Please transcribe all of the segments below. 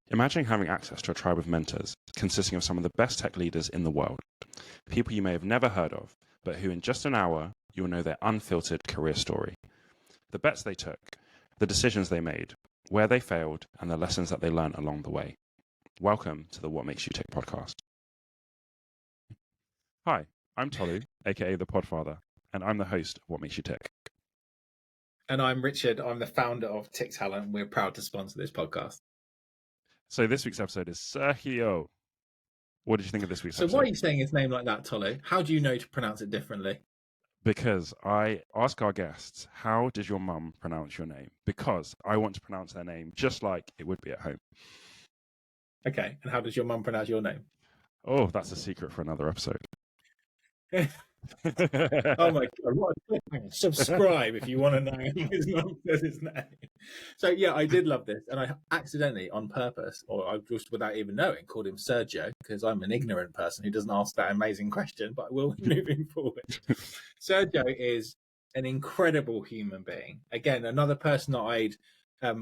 Imagine having access to a tribe of mentors consisting of some of the best tech leaders in the world, people you may have never heard of, but who in just an hour, you'll know their unfiltered career story, the bets they took, the decisions they made, where they failed, and the lessons that they learned along the way. Welcome to the What Makes You Tick podcast. Hi, I'm Tolu, aka the Podfather, and I'm the host of What Makes You Tick. And I'm Richard. I'm the founder of Tick Talent. We're proud to sponsor this podcast. So this week's episode is Sergio. What did you think of this week's episode? So why are you saying his name like that, Tolu? How do you know to pronounce it differently? Because I ask our guests, how does your mum pronounce your name? Because I want to pronounce their name just like it would be at home. Okay, and how does your mum pronounce your name? Oh, that's a secret for another episode. Oh my God, what a cliffhanger. Subscribe if you want to know how his mum says his name. So yeah, I did love this, and I accidentally, on purpose, or I just without even knowing, called him Sergio, because I'm an ignorant person who doesn't ask that amazing question, but I will moving forward. Sergio is an incredible human being. Again, another person that I'd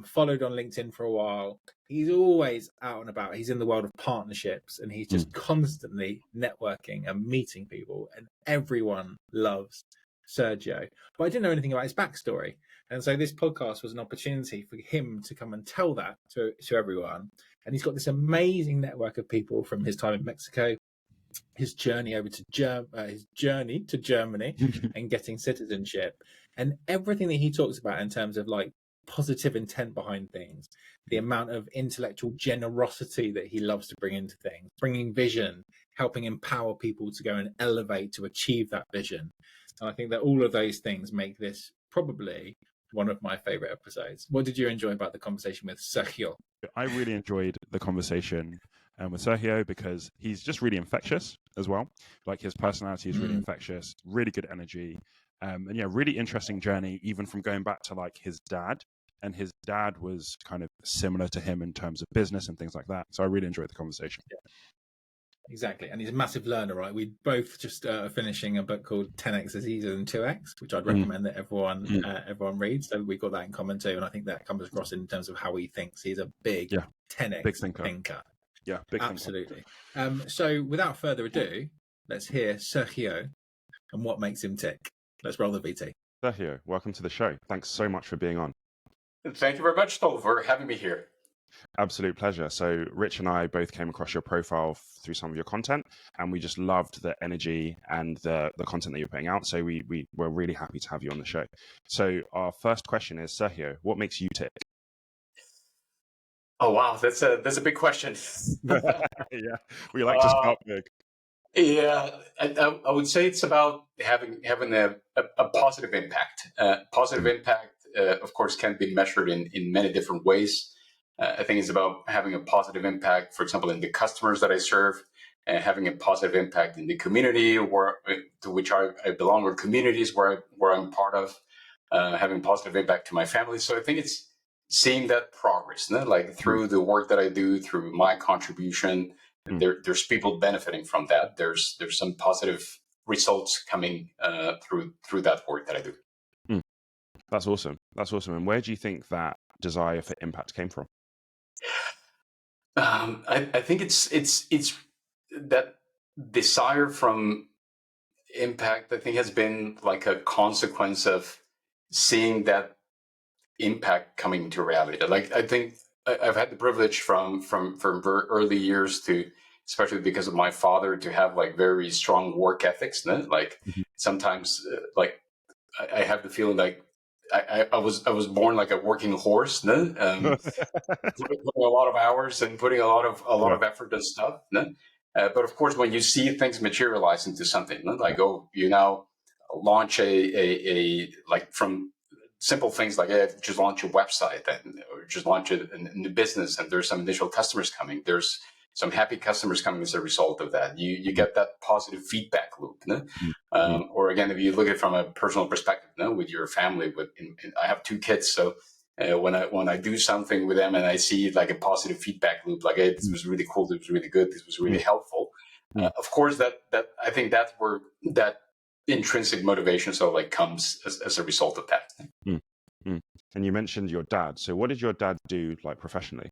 followed on LinkedIn for a while. He's always out and about. He's in the world of partnerships, and he's just constantly networking and meeting people, and everyone loves Sergio. But I didn't know anything about his backstory. And so this podcast was an opportunity for him to come and tell that to everyone. And he's got this amazing network of people from his time in Mexico, his journey over to his journey to Germany and getting citizenship, and everything that he talks about in terms of like positive intent behind things, the amount of intellectual generosity that he loves to bring into things, bringing vision, helping empower people to go and elevate to achieve that vision. And I think that all of those things make this probably one of my favorite episodes. What did you enjoy about the conversation with Sergio? I really enjoyed the conversation with Sergio because he's just really infectious as well. Like his personality is really infectious, really good energy. And yeah, really interesting journey, even from going back to like his dad. And his dad was kind of similar to him in terms of business and things like that. So I really enjoyed the conversation. Yeah. Exactly. And he's a massive learner, right? We both just finishing a book called 10x is easier than 2x, which I'd recommend that everyone reads. So we got that in common too. And I think that comes across in terms of how he thinks. He's a big 10x big thinker. Yeah, big absolutely. So without further ado, let's hear Sergio and what makes him tick. Let's roll the VT. Sergio, welcome to the show. Thanks so much for being on. Thank you very much, Tol, for having me here. Absolute pleasure. So Rich and I both came across your profile through some of your content, and we just loved the energy and the content that you're putting out. So we were really happy to have you on the show. So our first question is, Sergio, what makes you tick? Oh, wow. That's a big question. Yeah, we like to start big. Yeah, I would say it's about having a positive impact. Positive impact, of course, can be measured in many different ways. I think it's about having a positive impact, for example, in the customers that I serve, and having a positive impact in the community to which I belong, or communities where I'm part of, having positive impact to my family. So I think it's seeing that progress, no? Like through the work that I do, through my contribution. There's people benefiting from that. There's some positive results coming through that work that I do. That's awesome. That's awesome. And where do you think that desire for impact came from? I think it's that desire from impact. I think has been like a consequence of seeing that impact coming into reality. Like I think I've had the privilege from very early years to, especially because of my father, to have like very strong work ethics. No? Like sometimes, like I have the feeling like I was born like a working horse. No? Putting a lot of hours and putting a lot of effort and stuff. No? But of course, when you see things materialize into something, no? Like you now launch a like from simple things like just launch a website or just launch a new business, and there's some initial customers coming. There's some happy customers coming as a result of that. You get that positive feedback loop. No? Or again, if you look at it from a personal perspective, no? With your family, I have 2 kids, so when I do something with them and I see like a positive feedback loop, like, hey, this was really cool, this was really good, this was really helpful. Of course, that I think that's where that intrinsic motivation sort of like comes as a result of that. And you mentioned your dad. So what did your dad do like professionally?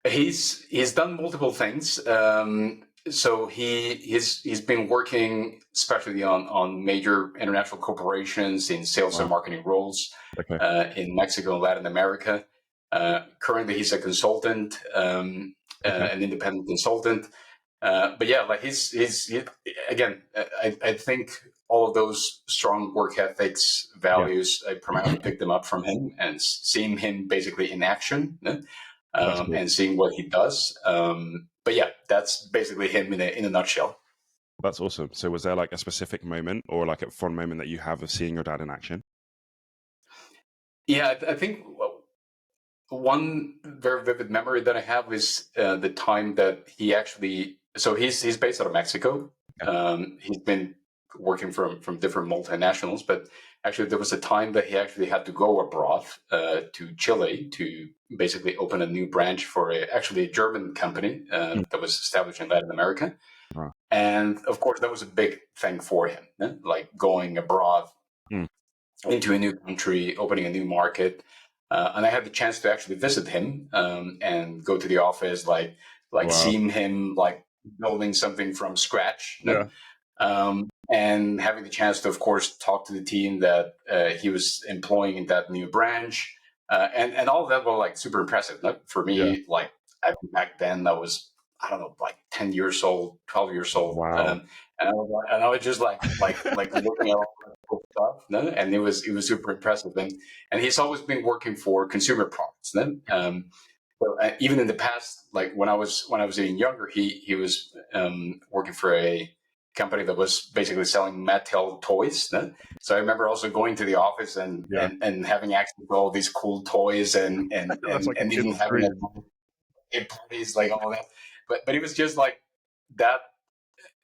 He's done multiple things. So he's been working especially on major international corporations in sales and marketing roles Okay. in Mexico and Latin America. Currently, he's a consultant, an independent consultant. But yeah, like again, I think all of those strong work ethics, values, I primarily picked them up from him and seeing him basically in action. Cool. And seeing what he does. But yeah, that's basically him in a nutshell. That's awesome. So was there like a specific moment or like a fun moment that you have of seeing your dad in action? Yeah, I think one very vivid memory that I have is the time that he actually. So he's based out of Mexico. He's been working from different multinationals, but actually there was a time that he actually had to go abroad to Chile to basically open a new branch for actually a German company that was established in Latin America. And of course, that was a big thing for him, like going abroad into a new country, opening a new market. And I had the chance to actually visit him and go to the office, like seeing him like building something from scratch. And having the chance to, of course, talk to the team that he was employing in that new branch. And all of that were like super impressive. For me, like back then, I was, I don't know, like 10 years old, 12 years old. Wow. And I was just like looking at all that cool stuff, and it was super impressive. And he's always been working for consumer products. So even in the past, like when I was even younger, he was working for a company that was basically selling Mattel toys. So I remember also going to the office and having access to all these cool toys and like and even having parties, like all that. But it was just like that.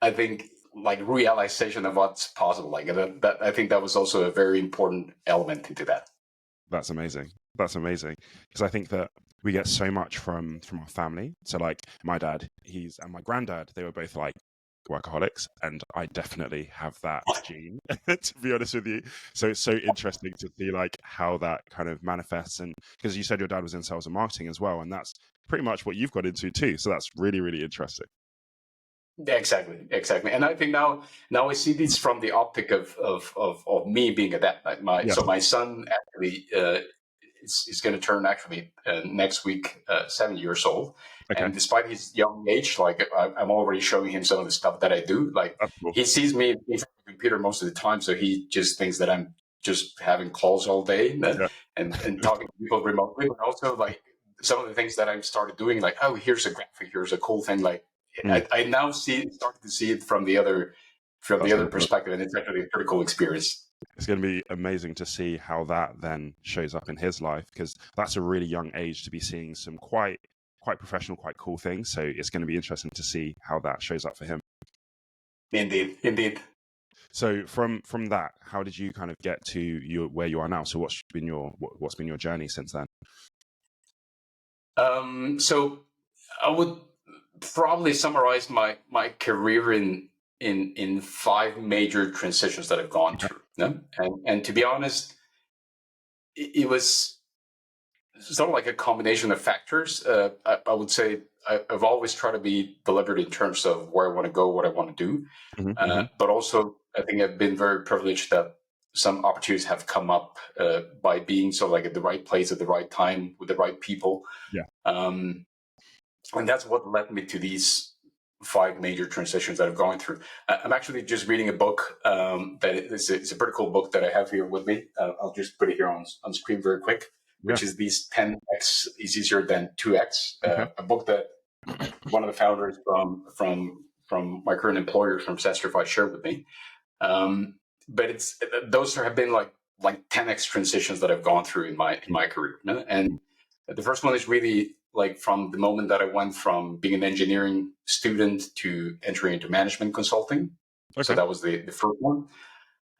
I think like realization of what's possible. Like that I think that was also a very important element into that. That's amazing. That's amazing. Because I think that we get so much from our family. So like my dad, and my granddad, they were both like workaholics, and I definitely have that gene, to be honest with you. So it's so interesting to see like how that kind of manifests. And because you said your dad was in sales and marketing as well, and that's pretty much what you've got into too. So that's really, really interesting. Exactly. And I think now I see this from the optic of me being a dad. Like so my son actually is going to turn actually next week 7 years old. Okay. And despite his young age, like I'm already showing him some of the stuff that I do. Like he sees me in front of the computer most of the time, so he just thinks that I'm just having calls all day and talking to people remotely. But also like some of the things that I've started doing, like, oh, here's a graphic, here's a cool thing, like. I now started to see it from the other perspective, and it's actually a pretty cool experience. It's going to be amazing to see how that then shows up in his life, because that's a really young age to be seeing some quite professional, quite cool things. So it's going to be interesting to see how that shows up for him. Indeed. So from that, how did you kind of get to where you are now? So what's been your journey since then? So I would probably summarize my career in 5 major transitions that I've gone through. And to be honest, it was sort of like a combination of factors. I would say I've always tried to be deliberate in terms of where I want to go, what I want to do. But also, I think I've been very privileged that some opportunities have come up by being sort of like at the right place at the right time with the right people. And that's what led me to these 5 major transitions that I've gone through. I'm actually just reading a book that it's a pretty cool book that I have here with me. I'll just put it here on screen very quick, which is these 10x is easier than 2x. A book that one of the founders from my current employer from Sastrify shared with me. But those have been like 10x transitions that I've gone through in my career. And the first one is really like from the moment that I went from being an engineering student to entering into management consulting. So that was the first one.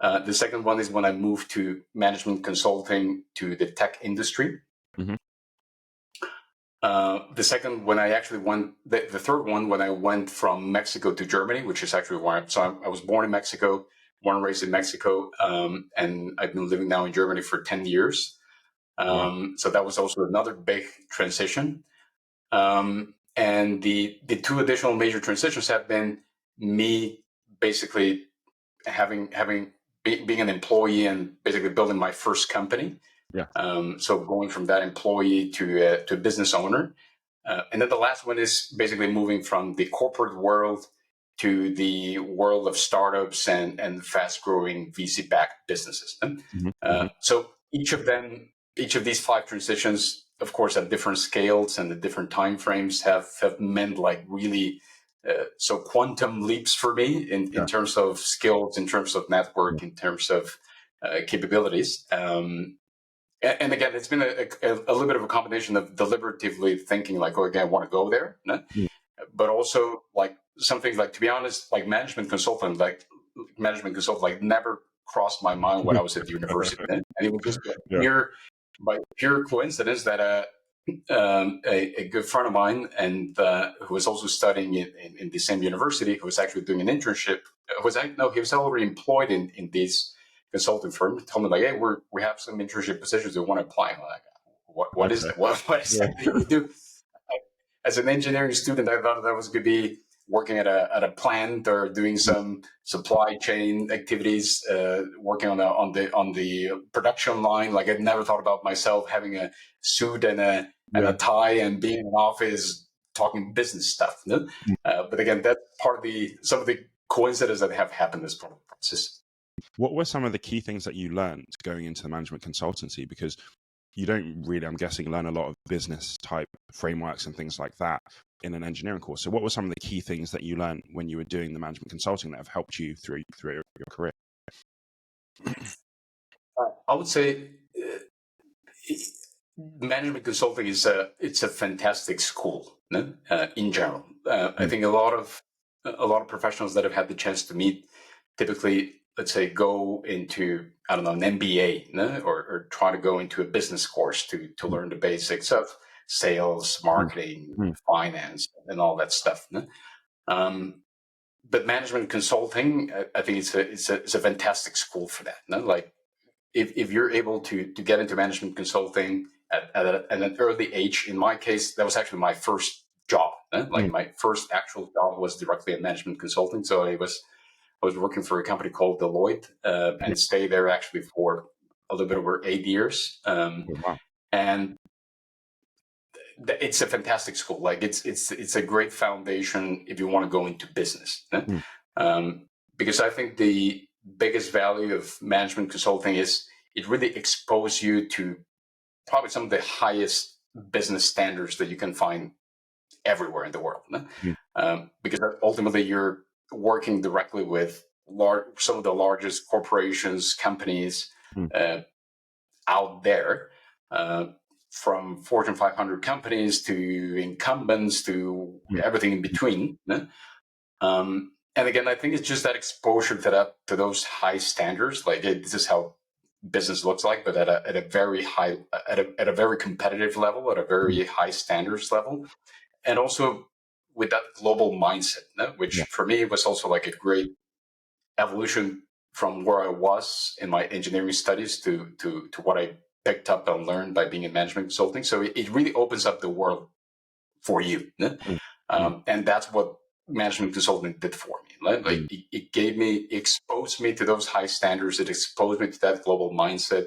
The second one is when I moved to management consulting to the tech industry. The second, when I actually went, the third one, when I went from Mexico to Germany, which is actually where I was born in Mexico, born and raised in Mexico, and I've been living now in Germany for 10 years. So that was also another big transition. And the two additional major transitions have been me basically being an employee and basically building my first company. Yeah. So going from that employee to a business owner. And then the last one is basically moving from the corporate world to the world of startups and fast-growing VC-backed businesses. So each of these 5 transitions, of course, at different scales and the different timeframes have meant like really so quantum leaps for me in terms of skills, in terms of network, in terms of capabilities. And again, it's been a little bit of a combination of deliberatively thinking like, oh, again, I want to go there, but also like some things like, to be honest, like management consultant, like never crossed my mind when I was at the university. And it was just by pure coincidence that a good friend of mine and who was also studying in the same university, who was actually doing an internship, he was already employed in these consulting firm, told me like, hey, we have some internship positions we want to apply. I'm like, what is that? What is that you do? As an engineering student, I thought that was going to be working at a plant or doing some supply chain activities, working on the production line. Like I'd never thought about myself having a suit and a tie and being in an office talking business stuff. But again, that's part of some of the coincidences that have happened as part of the process. What were some of the key things that you learned going into the management consultancy? Because you don't really, I'm guessing, learn a lot of business type frameworks and things like that in an engineering course. So what were some of the key things that you learned when you were doing the management consulting that have helped you through your career? I would say management consulting it's a fantastic school in general. I think a lot of professionals that have had the chance to meet typically, let's say, go into, I don't know, an MBA or try to go into a business course to learn the basics of sales, marketing, finance, and all that stuff. But management consulting, I think it's a fantastic school for that. Like if you're able to get into management consulting at an early age, in my case, that was actually my first job. Like my first actual job was directly in management consulting. So I was working for a company called Deloitte and stayed there actually for a little bit over 8 years. And it's a fantastic school. Like it's a great foundation if you want to go into business. Because I think the biggest value of management consulting is it really exposes you to probably some of the highest business standards that you can find everywhere in the world. Because ultimately you're working directly with some of the largest corporations, companies out there, from Fortune 500 companies to incumbents to everything in between. And again, I think it's just that exposure to those high standards. Like this is how business looks like, but at a very high, at a very competitive level, at a very high standards level, and also with that global mindset, which for me was also like a great evolution from where I was in my engineering studies to what I picked up and learned by being in management consulting. So it really opens up the world for you, and that's what management consulting did for me. Like it exposed me to those high standards. It exposed me to that global mindset.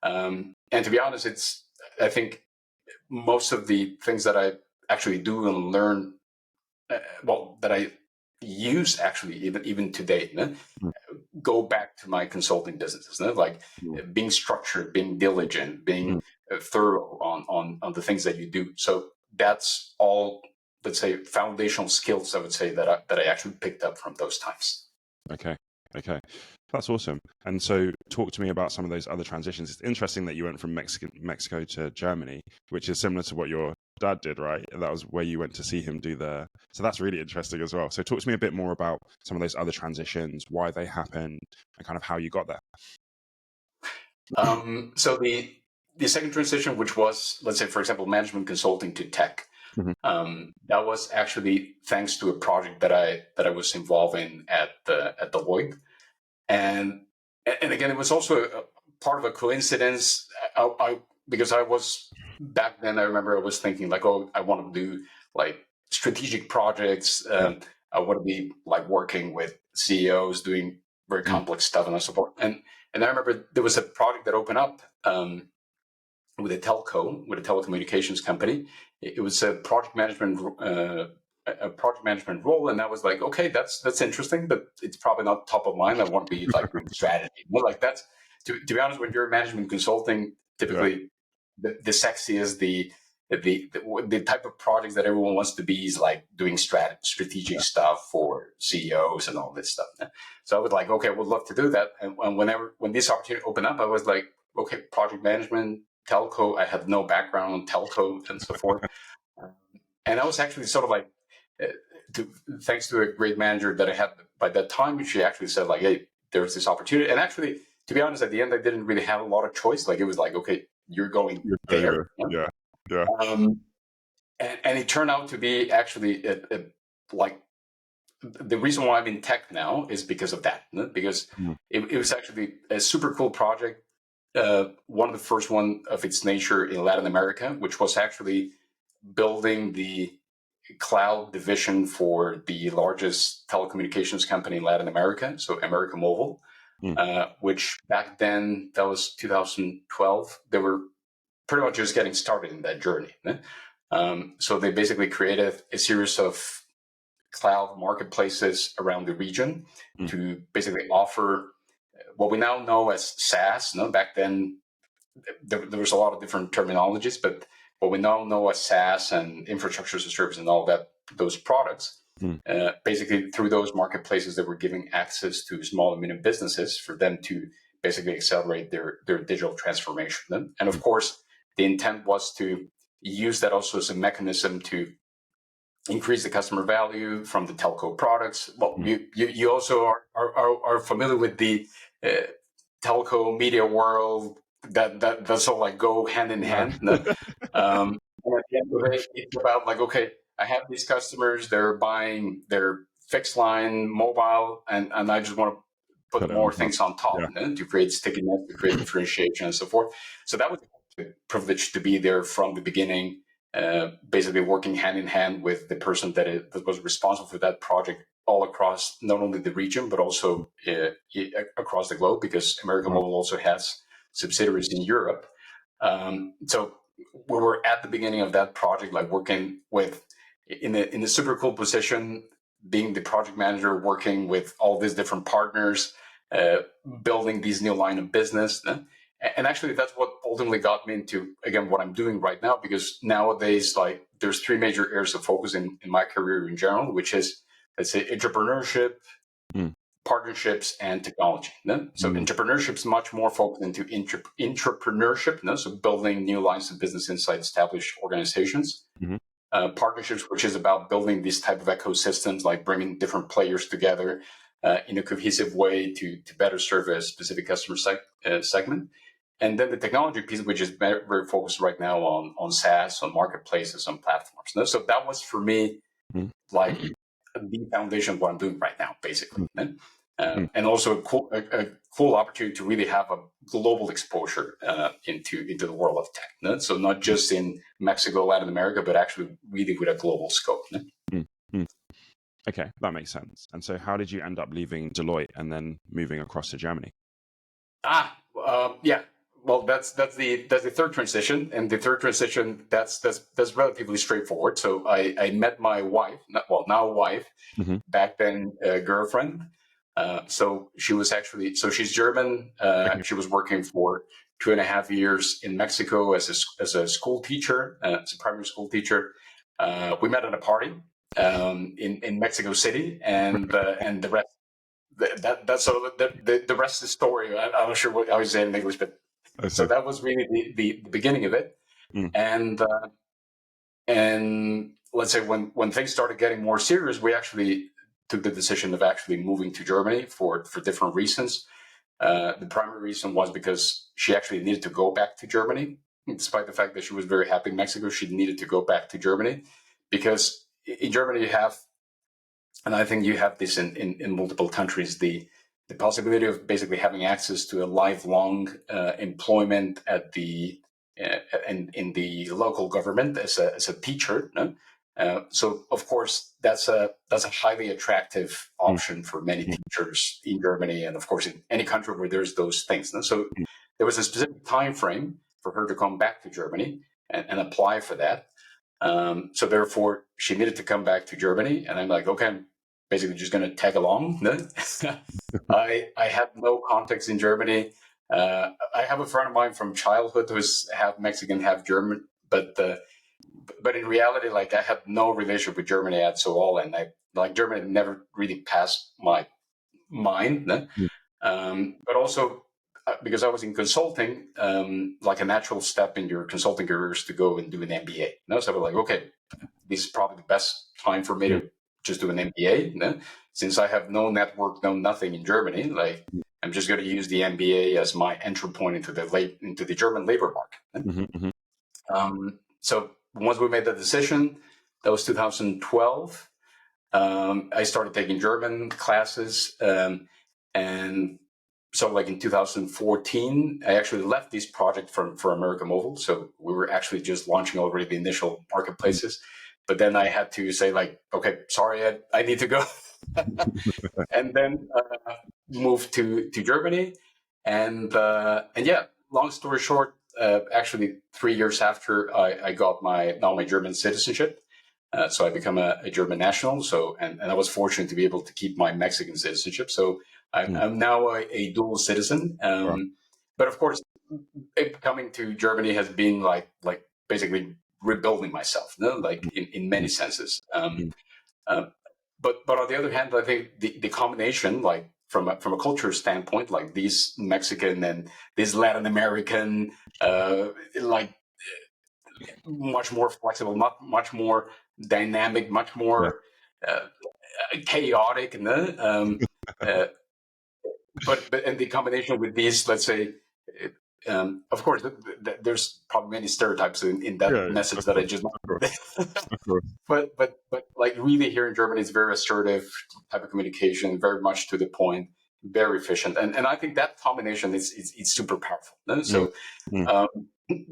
And to be honest, I think most of the things that I actually do and learn, that I use actually even today, go back to my consulting businesses, like being structured, being diligent, being thorough on the things that you do. So that's all, let's say, foundational skills, I would say, that I actually picked up from those times. Okay. That's awesome. And so talk to me about some of those other transitions. It's interesting that you went from Mexico to Germany, which is similar to what your dad did, right? And that was where you went to see him do so that's really interesting as well. So talk to me a bit more about some of those other transitions, why they happened, and kind of how you got there. So the second transition, which was, let's say, for example, management consulting to tech, that was actually thanks to a project that I was involved in at Deloitte. And again, it was also part of a coincidence. I because I was back then, I remember I was thinking like, oh, I want to do like strategic projects. I want to be like working with CEOs doing very complex stuff and so forth. And I remember there was a project that opened up with a telco, with a telecommunications company. It was a project management role, and I was like, okay, that's interesting, but it's probably not top of mind. I want to be like doing strategy. Like that's to be honest, when you're management consulting, typically the sexiest, the type of projects that everyone wants to be is like doing strategic stuff for CEOs and all this stuff. So I was like, okay, I would love to do that. And when this opportunity opened up, I was like, okay, project management, telco. I had no background on telco and so forth. And I was actually sort of like, thanks to a great manager that I had by that time, she actually said like, hey, there's this opportunity. And actually, to be honest, at the end, I didn't really have a lot of choice. Like it was like, okay, you're going there. Yeah. And it turned out to be actually like the reason why I'm in tech now is because of that. Because it was actually a super cool project. One of the first one of its nature in Latin America, which was actually building the cloud division for the largest telecommunications company in Latin America, so America Mobile, which back then, that was 2012, they were pretty much just getting started in that journey. So they basically created a series of cloud marketplaces around the region to basically offer what we now know as SaaS. Back then, there was a lot of different terminologies, but what we now know as SaaS and infrastructure as a service and all that, those products, basically through those marketplaces that were giving access to small and medium businesses for them to basically accelerate their digital transformation. And of course, the intent was to use that also as a mechanism to increase the customer value from the telco products. Well, you also are familiar with the telco media world. That's all like go hand in hand. And at the end of it, it's about like, okay, I have these customers, they're buying their fixed line, mobile, and I just want to put more things on top to create stickiness, to create differentiation and so forth. So that was a privilege to be there from the beginning, basically working hand in hand with the person that was responsible for that project all across not only the region, but also across the globe, because America Mobile also has subsidiaries in Europe. So we were at the beginning of that project, like working with in a super cool position, being the project manager, working with all these different partners, building these new line of business. And actually, that's what ultimately got me into, again, what I'm doing right now, because nowadays, like, there's three major areas of focus in my career in general, which is, let's say, entrepreneurship, partnerships, and technology. So entrepreneurship is much more focused into intrapreneurship, so building new lines of business inside established organizations. Partnerships, which is about building these type of ecosystems, like bringing different players together in a cohesive way to better serve a specific customer segment. And then the technology piece, which is very, very focused right now on SaaS, on marketplaces, on platforms. So that was for me like the foundation of what I'm doing right now, basically. And also a cool opportunity to really have a global exposure into the world of tech. So not just in Mexico, Latin America, but actually really with a global scope. Okay, that makes sense. And so how did you end up leaving Deloitte and then moving across to Germany? Yeah. Well, that's the third transition, and the third transition that's relatively straightforward. So I met my wife, now wife, back then girlfriend. So she was actually she's German. She was working for 2.5 years in Mexico as a school teacher, as a primary school teacher. We met at a party in Mexico City, and the rest. The rest is story. I'm not sure what I was saying in English, but so that was really the beginning of it. And let's say when things started getting more serious, we actually took the decision of actually moving to Germany for different reasons. The primary reason was because she actually needed to go back to Germany, despite the fact that she was very happy in Mexico. She needed to go back to Germany because in Germany you have, and I think you have this in multiple countries, the possibility of basically having access to a lifelong employment at the in the local government as a teacher. No? So of course that's a highly attractive option for many teachers in Germany, and of course in any country where there's those things. No? So there was a specific time frame for her to come back to Germany and apply for that. So therefore she needed to come back to Germany, and I'm like, okay, I'm basically just going to tag along. No? I have no contacts in Germany. I have a friend of mine from childhood who's half Mexican, half German, but in reality, like I had no relationship with Germany at all, and Germany never really passed my mind. No? But also because I was in consulting, like a natural step in your consulting career is to go and do an MBA. No? So I was like, okay, this is probably the best time for me to just do an MBA. No? Since I have no network, no nothing in Germany, like I'm just going to use the MBA as my entry point into the German labor market. So once we made the decision, that was 2012. I started taking German classes, and so like in 2014, I actually left this project for America Mobile. So we were actually just launching already the initial marketplaces, but then I had to say like, okay, sorry, I need to go, and then moved to Germany, and yeah, long story short, actually 3 years after I got my German citizenship. So I become a German national. So, and I was fortunate to be able to keep my Mexican citizenship. So I'm now a dual citizen. But of course, coming to Germany has been like basically rebuilding myself, no? Like in many senses. But on the other hand, I think the combination, like from a culture standpoint, like these Mexican and these Latin American, like much more flexible, much more dynamic, much more chaotic, but and the combination with these, let's say, of course, there's probably many stereotypes in that message that I just. But like really here in Germany, it's very assertive type of communication, very much to the point, very efficient, and I think that combination is super powerful. No? So.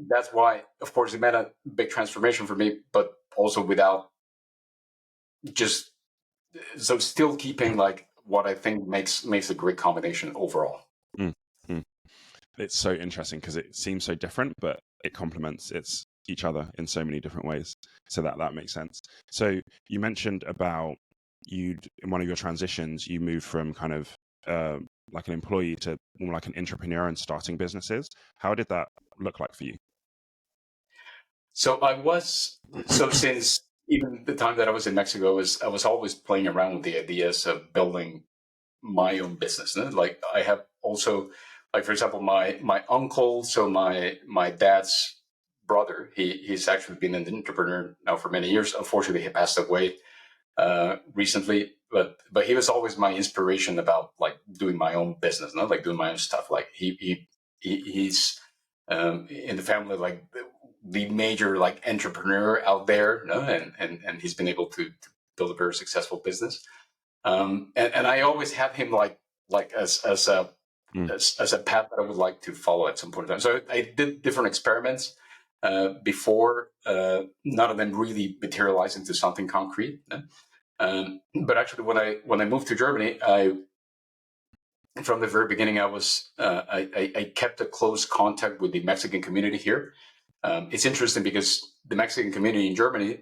That's why, of course, it made a big transformation for me, but also without still keeping like what I think makes a great combination overall. It's so interesting because it seems so different, but it complements each other in so many different ways. So that makes sense. So you mentioned about in one of your transitions, you moved from kind of like an employee to more like an intrapreneur and starting businesses. How did that look like for you? So since even the time that I was in Mexico, I was always playing around with the ideas of building my own business. No? Like I have also, like for example, my uncle, so my dad's brother, he's actually been an entrepreneur now for many years. Unfortunately, he passed away recently, but he was always my inspiration about like doing my own business, not like doing my own stuff. Like he's in the family like the major like entrepreneur out there, no? And he's been able to build a very successful business. And I always had him like as a path that I would like to follow at some point in time. So I did different experiments before, none of them really materialized into something concrete. But actually, when I moved to Germany, from the very beginning, I kept a close contact with the Mexican community here. It's interesting because the Mexican community in Germany,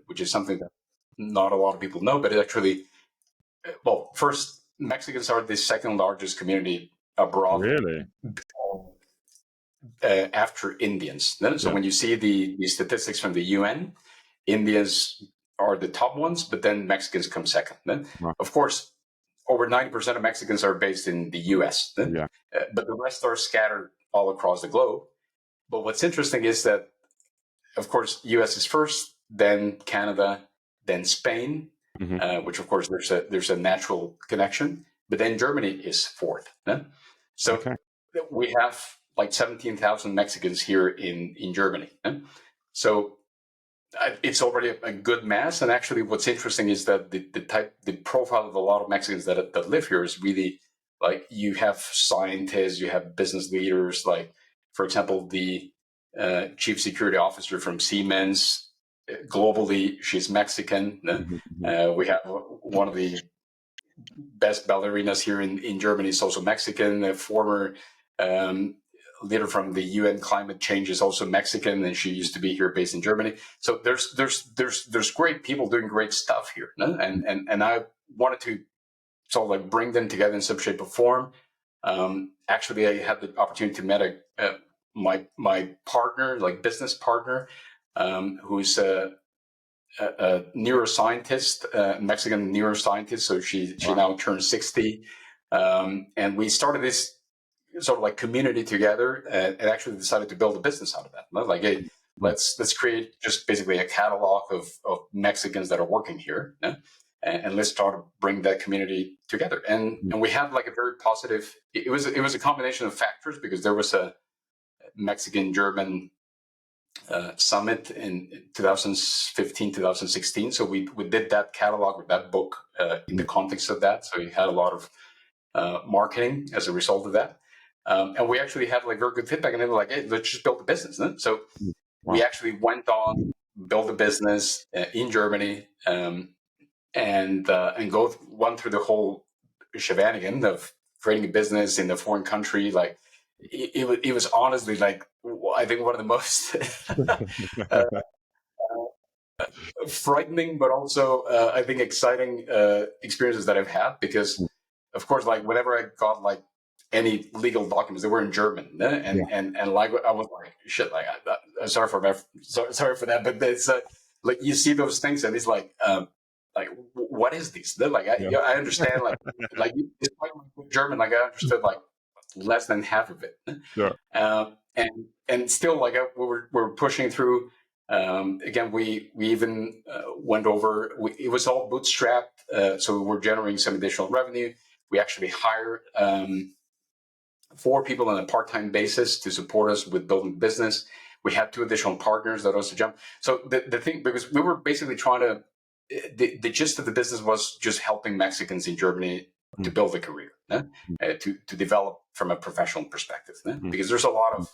which is something that not a lot of people know, but it actually, well, first, Mexicans are the second largest community abroad. Really? After Indians. So when you see the statistics from the UN, Indians are the top ones, but then Mexicans come second. Wow. Of course, over 90% of Mexicans are based in the US, but the rest are scattered all across the globe. But what's interesting is that, of course, US is first, then Canada, then Spain, which of course there's a natural connection, but then Germany is fourth. So we have like 17,000 Mexicans here in Germany. So it's already a good mass. And actually what's interesting is that the profile of a lot of Mexicans that live here is really like you have scientists, you have business leaders, like for example, the chief security officer from Siemens. Globally, she's Mexican. We have one of the best ballerinas here in Germany is also Mexican. A former leader from the UN climate change is also Mexican, and she used to be here based in Germany. So there's great people doing great stuff here, no? And I wanted to sort of like bring them together in some shape or form. Actually, I had the opportunity to meet my partner, like business partner, who's a neuroscientist, Mexican neuroscientist. So she now turned 60, and we started this sort of like community together, and actually decided to build a business out of that. Like, hey, let's create just basically a catalog of Mexicans that are working here, and let's try to bring that community together. And we had like a very positive. It was a combination of factors, because there was a Mexican German summit in 2015, 2016. So we did that catalog with that book in the context of that. So we had a lot of marketing as a result of that. And we actually had like very good feedback, and they were like, hey, let's just build a business. No? So we actually went on, build a business in Germany, and went through the whole shenanigan of creating a business in a foreign country. Like it was honestly like, I think one of the most frightening, but also I think exciting experiences that I've had, because of course, like whenever I got like any legal documents, they were in German, and like I was like, shit, like sorry for that, but it's like you see those things, and it's like what is this? They're like I understand like despite my German, like I understood like less than half of it, and still like we're pushing through. Again, we even went over. It was all bootstrapped, so we're generating some additional revenue. We actually hired 4 people on a part-time basis to support us with building the business. We had 2 additional partners that also jumped. So the thing, because we were basically trying to, the gist of the business was just helping Mexicans in Germany to build a career, to develop from a professional perspective, because there's a lot of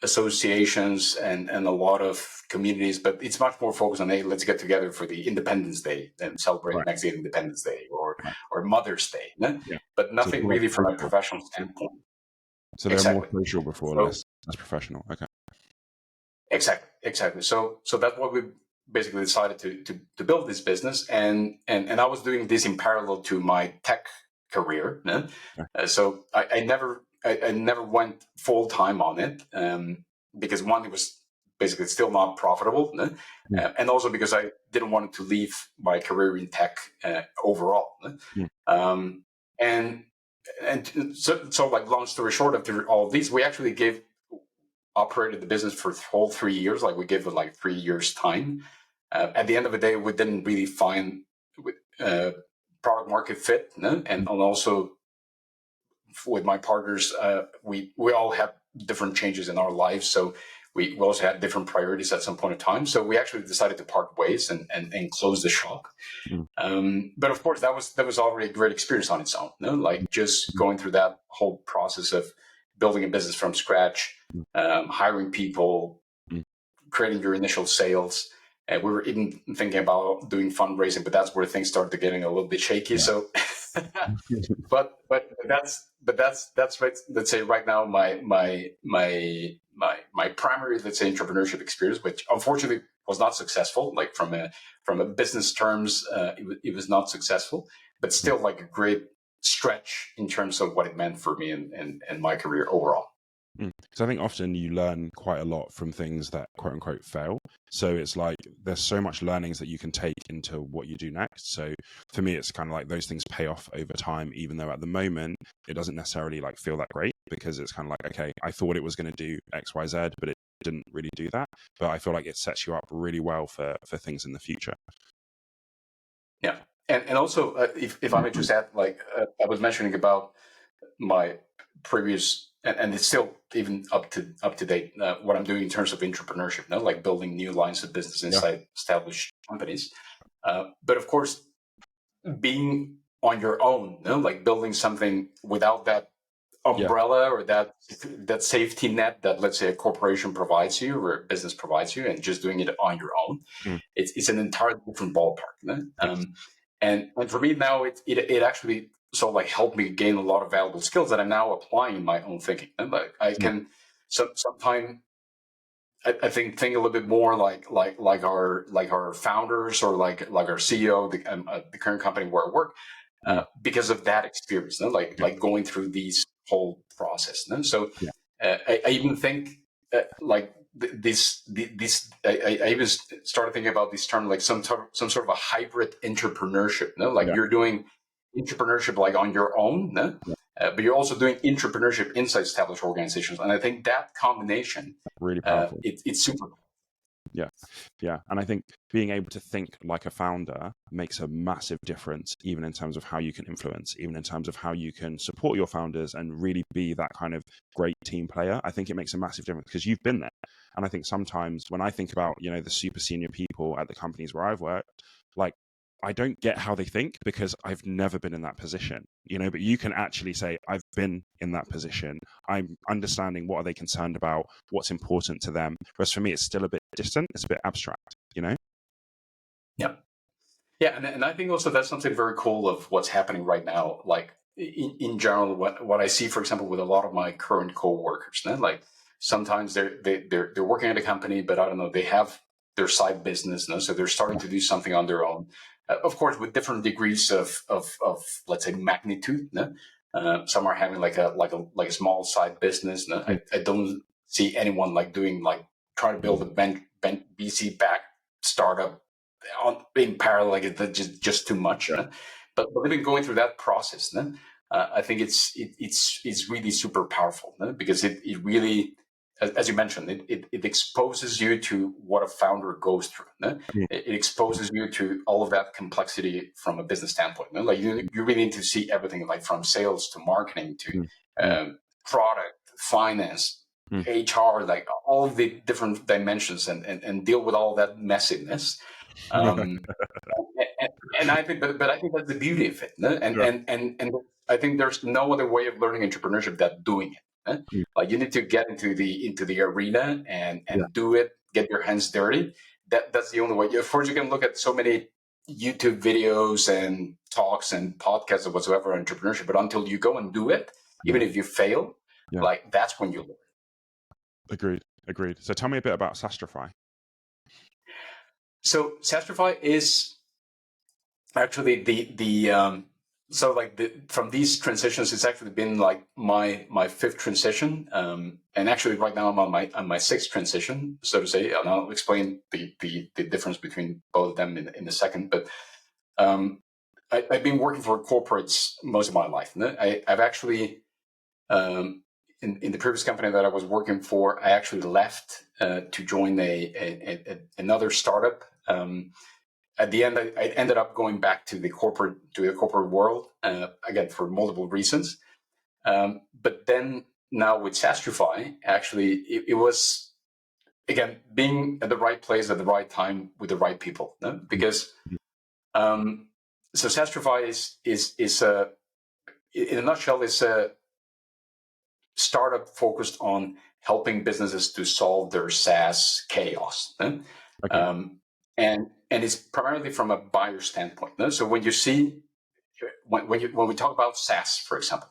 associations and a lot of communities, but it's much more focused on, hey, let's get together for the Independence Day and celebrate Mexican Independence Day or Mother's Day, but nothing so really from a professional standpoint. So they're more social before less professional. Okay. Exactly. So that's what we basically decided to build this business, and I was doing this in parallel to my tech career. So I never went full time on it, because one, it was basically still not profitable, and also because I didn't want to leave my career in tech overall. And so like long story short, after all of these, we actually operated the business for the whole 3 years. Like we gave it like 3 years time. At the end of the day, we didn't really find product market fit, and also with my partners, we all had different changes in our lives, so we also had different priorities at some point in time. So we actually decided to part ways and close the shop. But of course, that was already a great experience on its own. Like just going through that whole process of building a business from scratch, hiring people, creating your initial sales. And we were even thinking about doing fundraising, but that's where things started getting a little bit shaky. So, but that's right. Let's say right now my primary, let's say, entrepreneurship experience, which unfortunately was not successful. Like from a business terms, it was not successful, but still like a great stretch in terms of what it meant for me and my career overall. Because I think often you learn quite a lot from things that quote unquote fail. So it's like there's so much learnings that you can take into what you do next. So for me, it's kind of like those things pay off over time, even though at the moment it doesn't necessarily like feel that great, because it's kind of like, okay, I thought it was going to do X, Y, Z, but it didn't really do that. But I feel like it sets you up really well for things in the future. Yeah. And also, if I may just add, like I was mentioning about my previous, and it's still even up to date, what I'm doing in terms of intrapreneurship, like building new lines of business inside established companies. But of course, being on your own, like building something without that umbrella or that safety net that, let's say, a corporation provides you or a business provides you, and just doing it on your own, it's an entirely different ballpark. Yes. And for me now, it actually sort of like helped me gain a lot of valuable skills that I'm now applying in my own thinking. And like I can sometimes I think a little bit more like our founders or like our CEO, the current company where I work, because of that experience, like going through these whole process. So I even think like this I even started thinking about this term, like some sort of a hybrid intrapreneurship. Like you're doing intrapreneurship like on your own, but you're also doing intrapreneurship inside established organizations, and I think that combination really powerful. It's super. Yeah. And I think being able to think like a founder makes a massive difference, even in terms of how you can influence, even in terms of how you can support your founders and really be that kind of great team player. I think it makes a massive difference because you've been there. And I think sometimes when I think about, the super senior people at the companies where I've worked, like, I don't get how they think because I've never been in that position, but you can actually say, I've been in that position. I'm understanding what are they concerned about, what's important to them. Whereas for me, it's still a bit distant. It's a bit abstract, Yeah. Yeah. And I think also that's something very cool of what's happening right now. Like in general, what I see, for example, with a lot of my current coworkers, like sometimes they're working at a company, but I don't know, they have their side business, so they're starting to do something on their own. Of course, with different degrees of let's say magnitude. Some are having like a small side business. I don't see anyone like doing like trying to build a VC backed startup in parallel. Like it's just too much. But they've been going through that process. I think it's really super powerful because it really, as you mentioned, it exposes you to what a founder goes through. It exposes you to all of that complexity from a business standpoint. Like you really need to see everything, like from sales to marketing to product, finance, HR, like all of the different dimensions, and deal with all that messiness. And I think, but I think that's the beauty of it. And I think there's no other way of learning entrepreneurship than doing it. Like you need to get into the arena and do it, get your hands dirty. That's the only way. Of course, you can look at so many YouTube videos and talks and podcasts or whatsoever on entrepreneurship, but until you go and do it, even if you fail, like that's when you learn. Agreed. So tell me a bit about Sastrify. So Sastrify is actually from these transitions, it's actually been like my fifth transition, and actually right now I'm on my sixth transition, so to say. And I'll explain the difference between both of them in a second. But I've been working for corporates most of my life. I've actually in the previous company that I was working for, I actually left to join another startup. At the end, I ended up going back to the corporate world, again, for multiple reasons. But then now with Sastrify, actually, it was, again, being at the right place at the right time with the right people. Because so Sastrify is a, in a nutshell, is a startup focused on helping businesses to solve their SaaS chaos. And it's primarily from a buyer standpoint. So when you see, when we talk about SaaS, for example,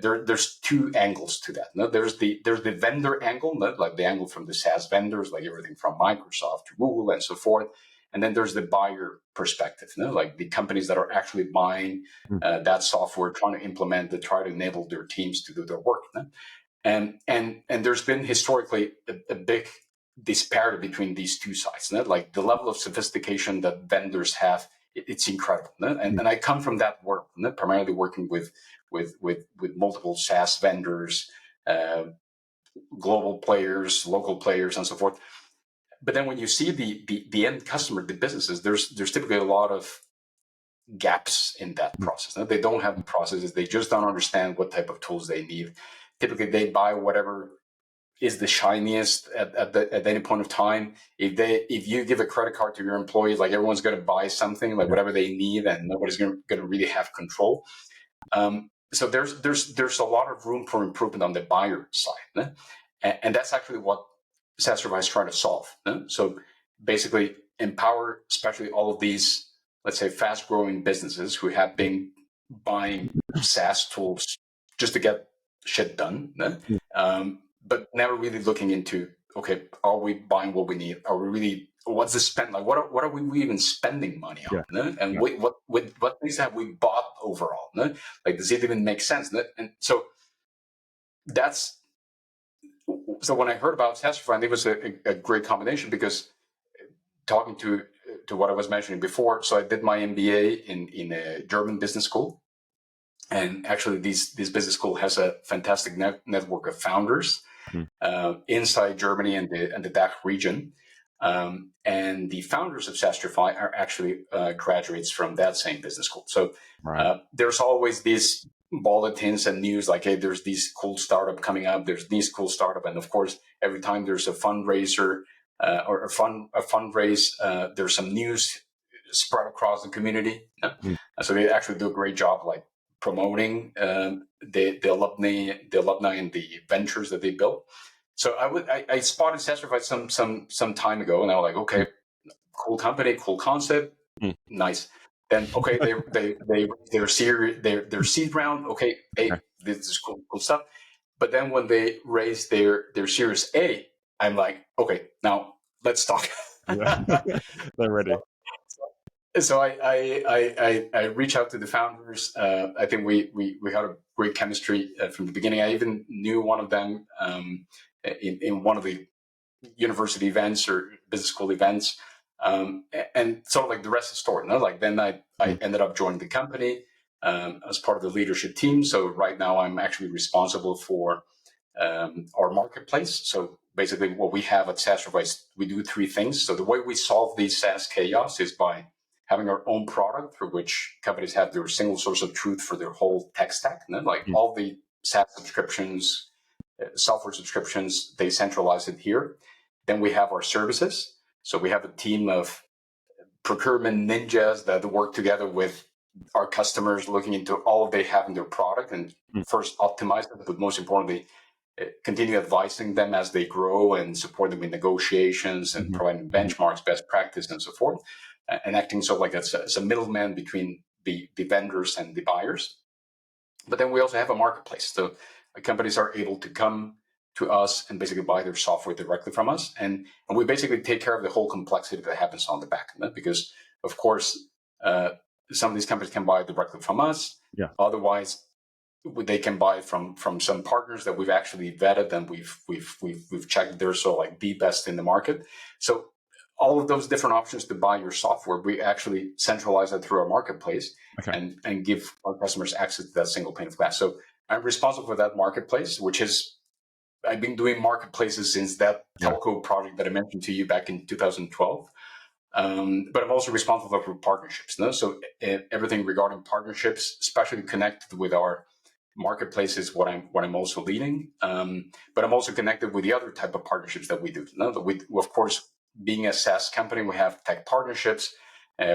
there's two angles to that. There's the vendor angle, like the angle from the SaaS vendors, like everything from Microsoft to Google and so forth. And then there's the buyer perspective, like the companies that are actually buying that software, trying to implement it, try to enable their teams to do their work. And there's been historically a big disparity between these two sides. Like the level of sophistication that vendors have, it's incredible. And I come from that world, primarily working with multiple SaaS vendors, global players, local players, and so forth. But then when you see the end customer, the businesses, there's typically a lot of gaps in that process. They don't have the processes. They just don't understand what type of tools they need. Typically, they buy whatever is the shiniest at any point of time. If you give a credit card to your employees, like everyone's going to buy something, like whatever they need, and nobody's going to really have control. so there's a lot of room for improvement on the buyer side, and that's actually what Sastrify is trying to solve. So basically empower especially all of these, let's say, fast growing businesses who have been buying SaaS tools just to get shit done, but never really looking into, okay, are we buying what we need? Are we really, what's the spend like? What are we even spending money on? And what things have we bought overall? Like, does it even make sense? And so that's, so when I heard about Sastrify, I think it was a great combination, because talking to what I was mentioning before, so I did my MBA in a German business school, and actually this business school has a fantastic network of founders inside Germany and the DACH region, and the founders of Sastrify are actually graduates from that same business school. So there's always these bulletins and news like, hey, there's this cool startup coming up, there's this cool startup, and of course every time there's a fundraiser or a fundraise, there's some news spread across the community. So they actually do a great job, like promoting the alumni and the ventures that they built. So I spotted Sastrify some time ago, and I was like, okay, cool company, cool concept, nice. Then okay, their seed round, okay, hey, this is cool stuff. But then when they raised their Series A, I'm like, okay, now let's talk. They're ready. So I reach out to the founders. I think we had a great chemistry from the beginning. I even knew one of them in one of the university events or business school events, and sort of like the rest of the story. Like then I ended up joining the company as part of the leadership team. So right now I'm actually responsible for our marketplace. So basically what we have at Sastrify is we do three things. So the way we solve these SaaS chaos is by having our own product through which companies have their single source of truth for their whole tech stack. Like all the SaaS subscriptions, software subscriptions, they centralize it here. Then we have our services. So we have a team of procurement ninjas that work together with our customers, looking into all they have in their product and first optimize it, but most importantly, continue advising them as they grow and support them in negotiations and providing benchmarks, best practice, and so forth, and acting sort of like as a middleman between the vendors and the buyers. But then we also have a marketplace. So companies are able to come to us and basically buy their software directly from us. And we basically take care of the whole complexity that happens on the back end, because, of course, some of these companies can buy directly from us. Otherwise, they can buy from some partners that we've actually vetted and we've checked they're so like the best in the market. So all of those different options to buy your software, we actually centralize that through our marketplace and give our customers access to that single pane of glass. So I'm responsible for that marketplace, which is, I've been doing marketplaces since that telco project that I mentioned to you back in 2012. But I'm also responsible for partnerships. So everything regarding partnerships, especially connected with our marketplace, is what I'm also leading. But I'm also connected with the other type of partnerships that we do. We, of course, being a SaaS company, we have tech partnerships,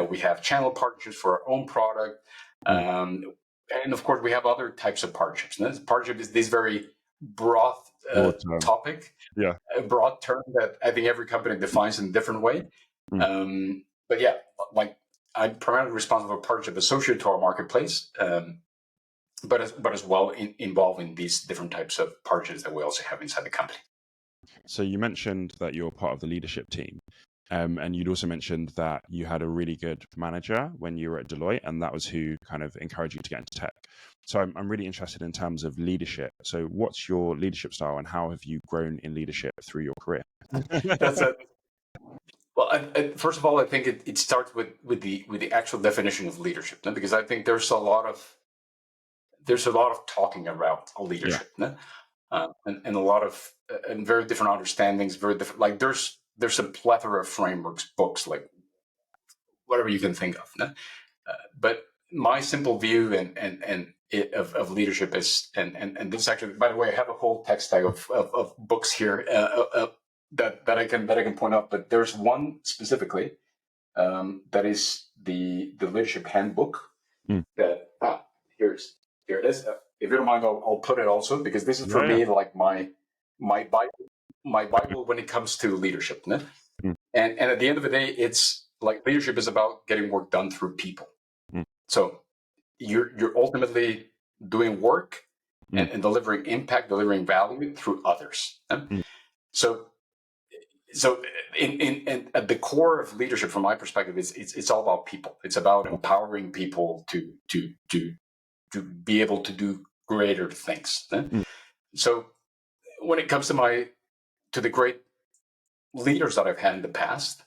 we have channel partnerships for our own product, and of course we have other types of partnerships. Partnership is this very broad topic, a broad term that I think every company defines in a different way. But yeah, like I'm primarily responsible for partnership associated to our marketplace, but as well involved in these different types of partnerships that we also have inside the company. So you mentioned that you're part of the leadership team, and you'd also mentioned that you had a really good manager when you were at Deloitte, and that was who kind of encouraged you to get into tech. So I'm really interested in terms of leadership. So what's your leadership style, and how have you grown in leadership through your career? Well, first of all, I think it starts with the actual definition of leadership, because I think there's a lot of talking about leadership, and a lot of and very different understandings, very different. Like there's a plethora of frameworks, books, like whatever you can think of. But my simple view of leadership is, and this actually, by the way, I have a whole text stack of books here that I can point out. But there's one specifically that is the leadership handbook. That here's here it is. If you don't mind, I'll put it also, because this is for me like my Bible when it comes to leadership. Ne? And at the end of the day, it's like leadership is about getting work done through people. So you're ultimately doing work and delivering impact, delivering value through others. So in at the core of leadership, from my perspective, it's all about people. It's about empowering people to be able to do greater things. So when it comes to the great leaders that I've had in the past,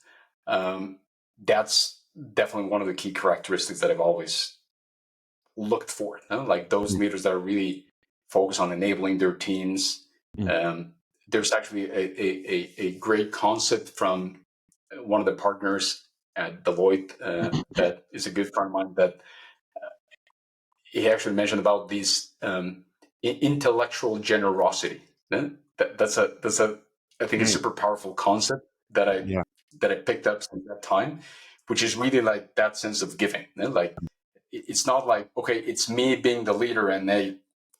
that's definitely one of the key characteristics that I've always looked for. Like those leaders that are really focused on enabling their teams. There's actually a great concept from one of the partners at Deloitte that is a good friend of mine, that he actually mentioned about these intellectual generosity. That's a I think a super powerful concept that I picked up since that time, which is really like that sense of giving. Like it's not like, okay, it's me being the leader and they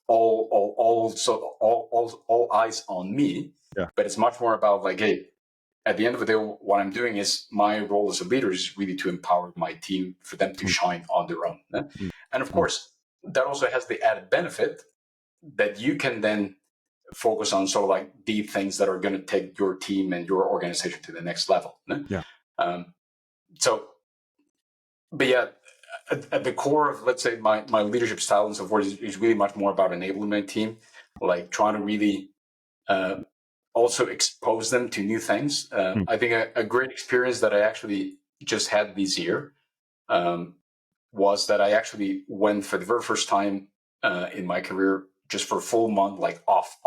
all eyes on me, but it's much more about like, hey, at the end of the day, what I'm doing is my role as a leader is really to empower my team for them to shine on their own. And of course, that also has the added benefit that you can then focus on sort of like the things that are going to take your team and your organization to the next level. But yeah, at the core of, let's say, my leadership style and so forth is really much more about enabling my team, like trying to really also expose them to new things. I think a great experience that I actually just had this year was that I actually went for the very first time in my career just for a full month, like off.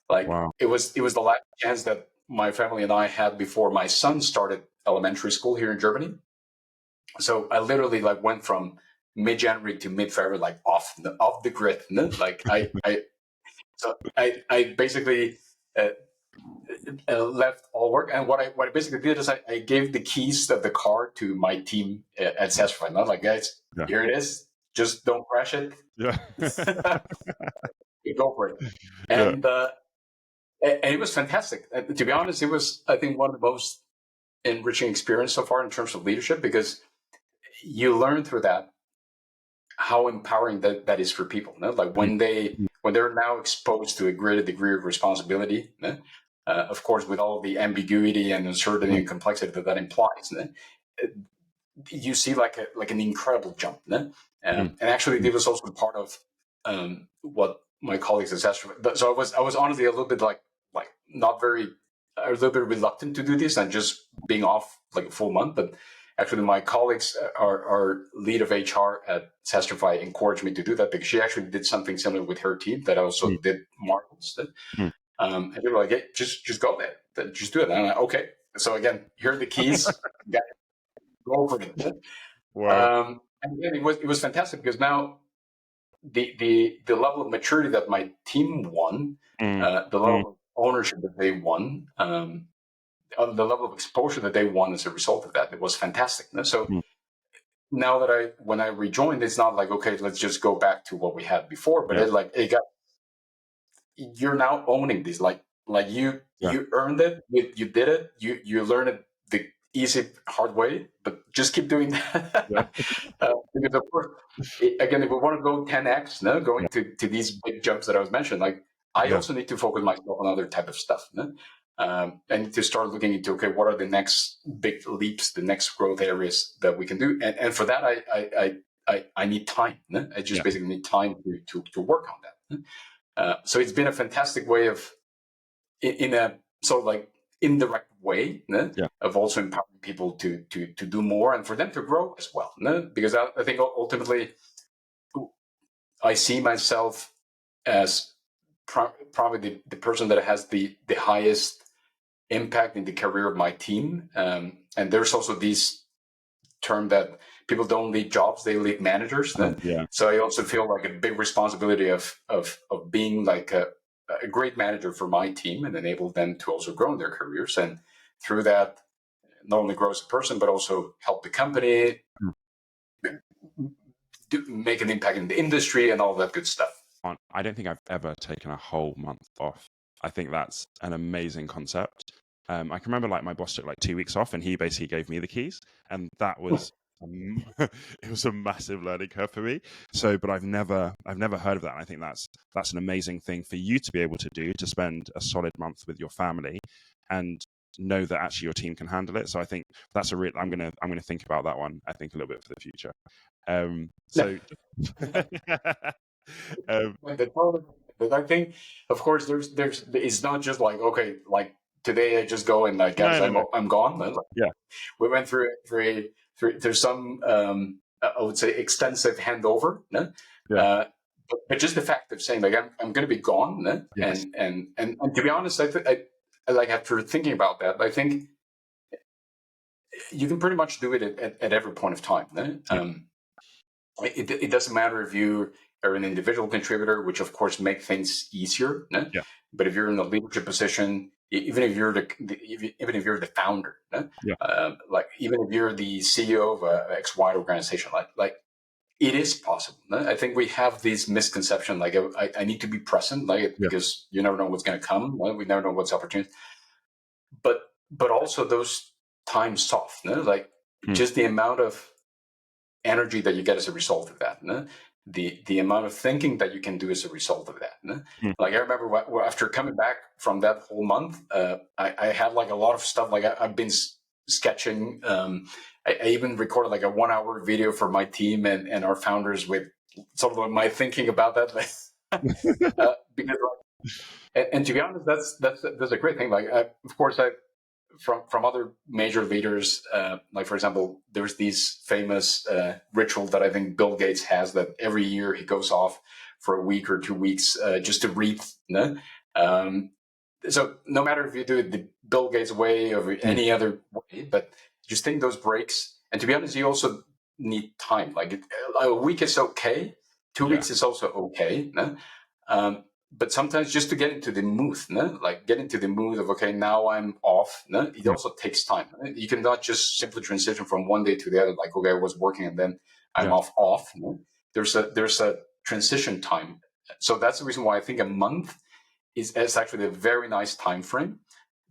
Like it was the last chance that my family and I had before my son started elementary school here in Germany. So I literally like went from mid-January to mid-February, like off the grid. Like I basically left all work, and what I basically did is I gave the keys of the car to my team at Sastrify. Not like, guys, here it is. Just don't crash it. Yeah. Go for it. And it was fantastic. To be honest, it was, I think, one of the most enriching experience so far in terms of leadership, because you learn through that how empowering that is for people. Like when they're now exposed to a greater degree of responsibility, of course, with all the ambiguity and uncertainty and complexity that implies, you see like an incredible jump. And actually, it was also part of what my colleagues at Sastrify. So I was honestly a little bit like not very, a little bit reluctant to do this and just being off like a full month. But actually, my colleagues, our lead of HR at Sastrify, encouraged me to do that, because she actually did something similar with her team that also did marvelous. And they were like, hey, just go there, just do it. And I'm like, okay. So again, here are the keys. Go for it. Wow. And again, it was fantastic, because now the level of maturity that my team won, the level of ownership that they won, the level of exposure that they won as a result of that, it was fantastic. So now that when I rejoined, it's not like, okay, let's just go back to what we had before, but it's like, hey, guys, you're now owning this. Like you earned it, you did it, you learned it the easy, hard way, but just keep doing that. Because of course, again, if we want to go 10x, going to these big jumps that I was mentioning, like I also need to focus myself on other type of stuff. And to start looking into, okay, what are the next big leaps, the next growth areas that we can do? And for that, I need time. I just basically need time to work on that. So it's been a fantastic way of, in a sort of like indirect way, of also empowering people to do more and for them to grow as well. Because I think ultimately I see myself as probably the person that has the highest impact in the career of my team. And there's also this term that people don't lead jobs, they lead managers. So I also feel like a big responsibility of being like a great manager for my team and enable them to also grow in their careers. And through that, not only grow as a person, but also help the company make an impact in the industry and all that good stuff. I don't think I've ever taken a whole month off. I think that's an amazing concept. I can remember like my boss took like 2 weeks off and he basically gave me the keys, and that was it was a massive learning curve for me. So, but I've never heard of that. And I think that's an amazing thing for you to be able to do, to spend a solid month with your family and know that actually your team can handle it. So I think that's I'm gonna think about that one, I think, a little bit for the future. So But I think, of course, there's it's not just like, okay, like today I just go and like, guys, no. I'm gone. Like, Yeah, we went through there's some I would say extensive handover. No? Yeah. But just the fact of saying like I'm going to be gone, no? Yes. and to be honest, I like, after thinking about that, I think you can pretty much do it at every point of time. No? Yeah. It doesn't matter if you are an individual contributor, which of course make things easier. No? Yeah. But if you're in a leadership position, even if you're the founder, no? Yeah. Like even if you're the CEO of a XY organization, like it is possible. No? I think we have this misconception, like I need to be present, like because you never know what's going to come. No? We never know what's opportunity. But also those times off, no? Like just the amount of energy that you get as a result of that, no? The amount of thinking that you can do as a result of that. No? Like I remember after coming back from that whole month, I had like a lot of stuff. Like I've been sketching. I even recorded like a 1-hour video for my team and our founders with sort of my thinking about that. Because, and to be honest, that's a great thing. Like of course from other major leaders, like for example, there's these famous ritual that I think Bill Gates has, that every year he goes off for a week or 2 weeks just to breathe. No? So no matter if you do it the Bill Gates way or any other way, but just take those breaks. And to be honest, you also need time. Like a week is okay, 2 weeks is also okay. No? But sometimes just to get into the mood, no? Like get into the mood of, okay, now I'm off. No? It also takes time. You cannot just simply transition from one day to the other. Like, okay, I was working and then I'm off. No? There's a transition time. So that's the reason why I think a month is actually a very nice time frame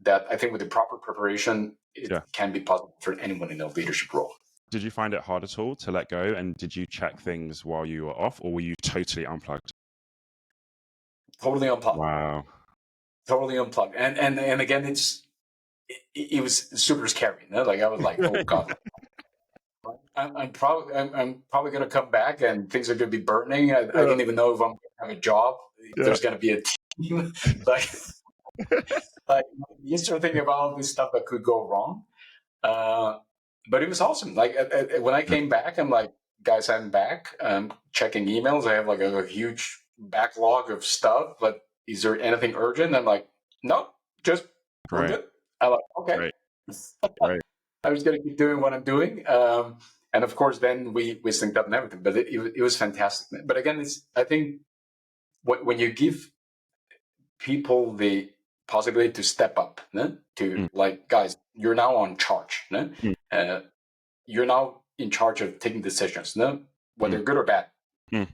that I think with the proper preparation, it can be possible for anyone in a leadership role. Did you find it hard at all to let go? And did you check things while you were off, or were you totally unplugged? Totally unplugged. Wow. Totally unplugged. And again, it was super scary. No? Like I was like, oh God. I'm probably going to come back and things are going to be burning. I don't even know if I'm going to have a job. There's going to be a team. like you start thinking about all this stuff that could go wrong. But it was awesome. Like when I came back, I'm like, guys, I'm back. I'm checking emails. I have like a huge backlog of stuff, but is there anything urgent? I'm like, no, just we're good. I'm like, okay. Right. I was going to keep doing what I'm doing. And of course, then we synced up and everything, but it was fantastic. But again, I think when you give people the possibility to step up, no? To like, guys, you're now on charge. No? You're now in charge of taking decisions, no? Whether good or bad.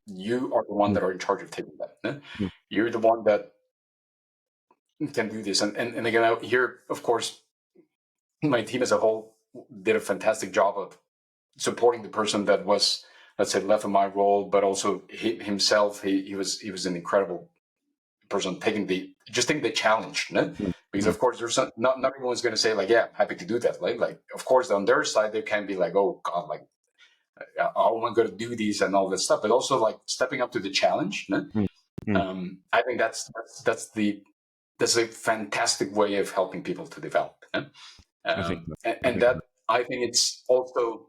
You are the one that are in charge of taking that. No? You're the one that can do this. And again, out here, of course, my team as a whole did a fantastic job of supporting the person that was, let's say, left in my role, but also himself. He was an incredible person taking the challenge. No? Because of course, there's not everyone's going to say like, yeah, I'm happy to do that. Like of course, on their side, they can be like, oh God, like, how am I going to do these and all this stuff? But also like stepping up to the challenge. No? I think that's a fantastic way of helping people to develop. No? And that I think it's also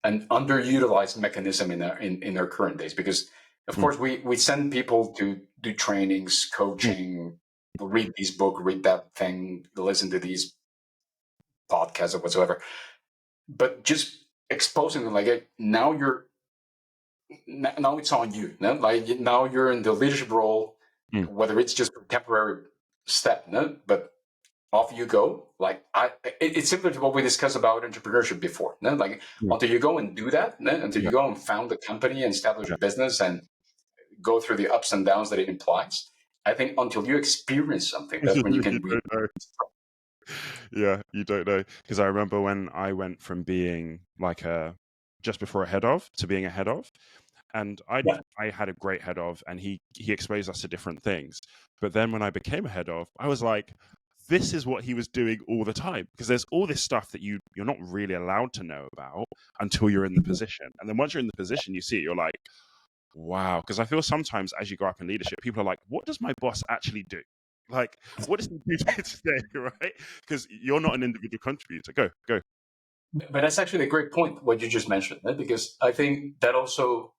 an underutilized mechanism in our current days, because of course we send people to do trainings, coaching, read this book, read that thing, listen to these podcasts or whatsoever, but just exposing them like, now it's on you. No? Like now you're in the leadership role, whether it's just a temporary step, no? But off you go. Like it's similar to what we discussed about entrepreneurship before. No? Like until you go and do that, no? Until you go and found a company and establish a business and go through the ups and downs that it implies. I think until you experience something, that's when you can You don't know. Yeah, you don't know. Because I remember when I went from being like just before a head of to being a head of, and I had a great head of, and he exposed us to different things. But then when I became a head of, I was like, this is what he was doing all the time, because there's all this stuff that you're not really allowed to know about until you're in the position. And then once you're in the position, you see it, you're like, wow. Because I feel sometimes as you grow up in leadership, people are like, what does my boss actually do? Like, what does he do today, right? Because you're not an individual contributor. Go. But that's actually a great point, what you just mentioned, right? Because I think that also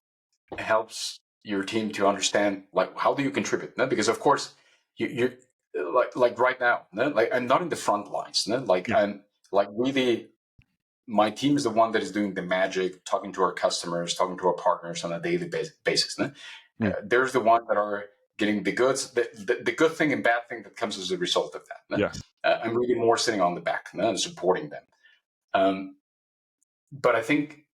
helps your team to understand, like, how do you contribute? No? Because of course, you're like right now, no? Like I'm not in the front lines. No? Like I'm like really, my team is the one that is doing the magic, talking to our customers, talking to our partners on a daily basis. No? There's the ones that are getting the goods, the good thing and bad thing that comes as a result of that. No? Yes. I'm really more sitting on the back, no? And supporting them. But I think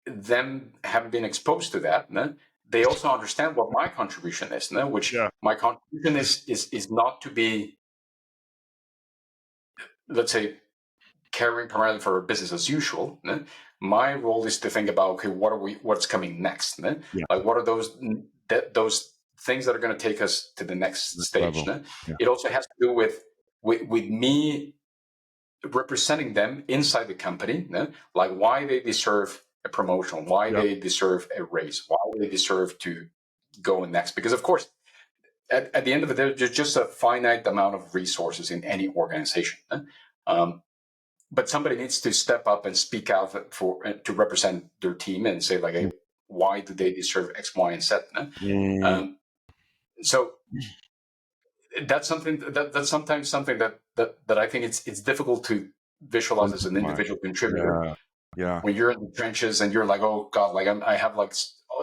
them having been exposed to that, no? They also understand what my contribution is, no? Which my contribution is not to be, let's say, caring primarily for business as usual. No? My role is to think about, okay, what's coming next? No? Like what are those things that are going to take us to the next stage? No? It also has to do with me representing them inside the company, no? Like why they deserve a promotion, why they deserve a raise, why they deserve to go next. Because of course, at the end of the day, there's just a finite amount of resources in any organization. But somebody needs to step up and speak out to represent their team and say, like, hey, why do they deserve X, Y, and Z? No? So that's something that's sometimes something that I think it's difficult to visualize as an individual contributor. When you're in the trenches and you're like, oh God, like I have like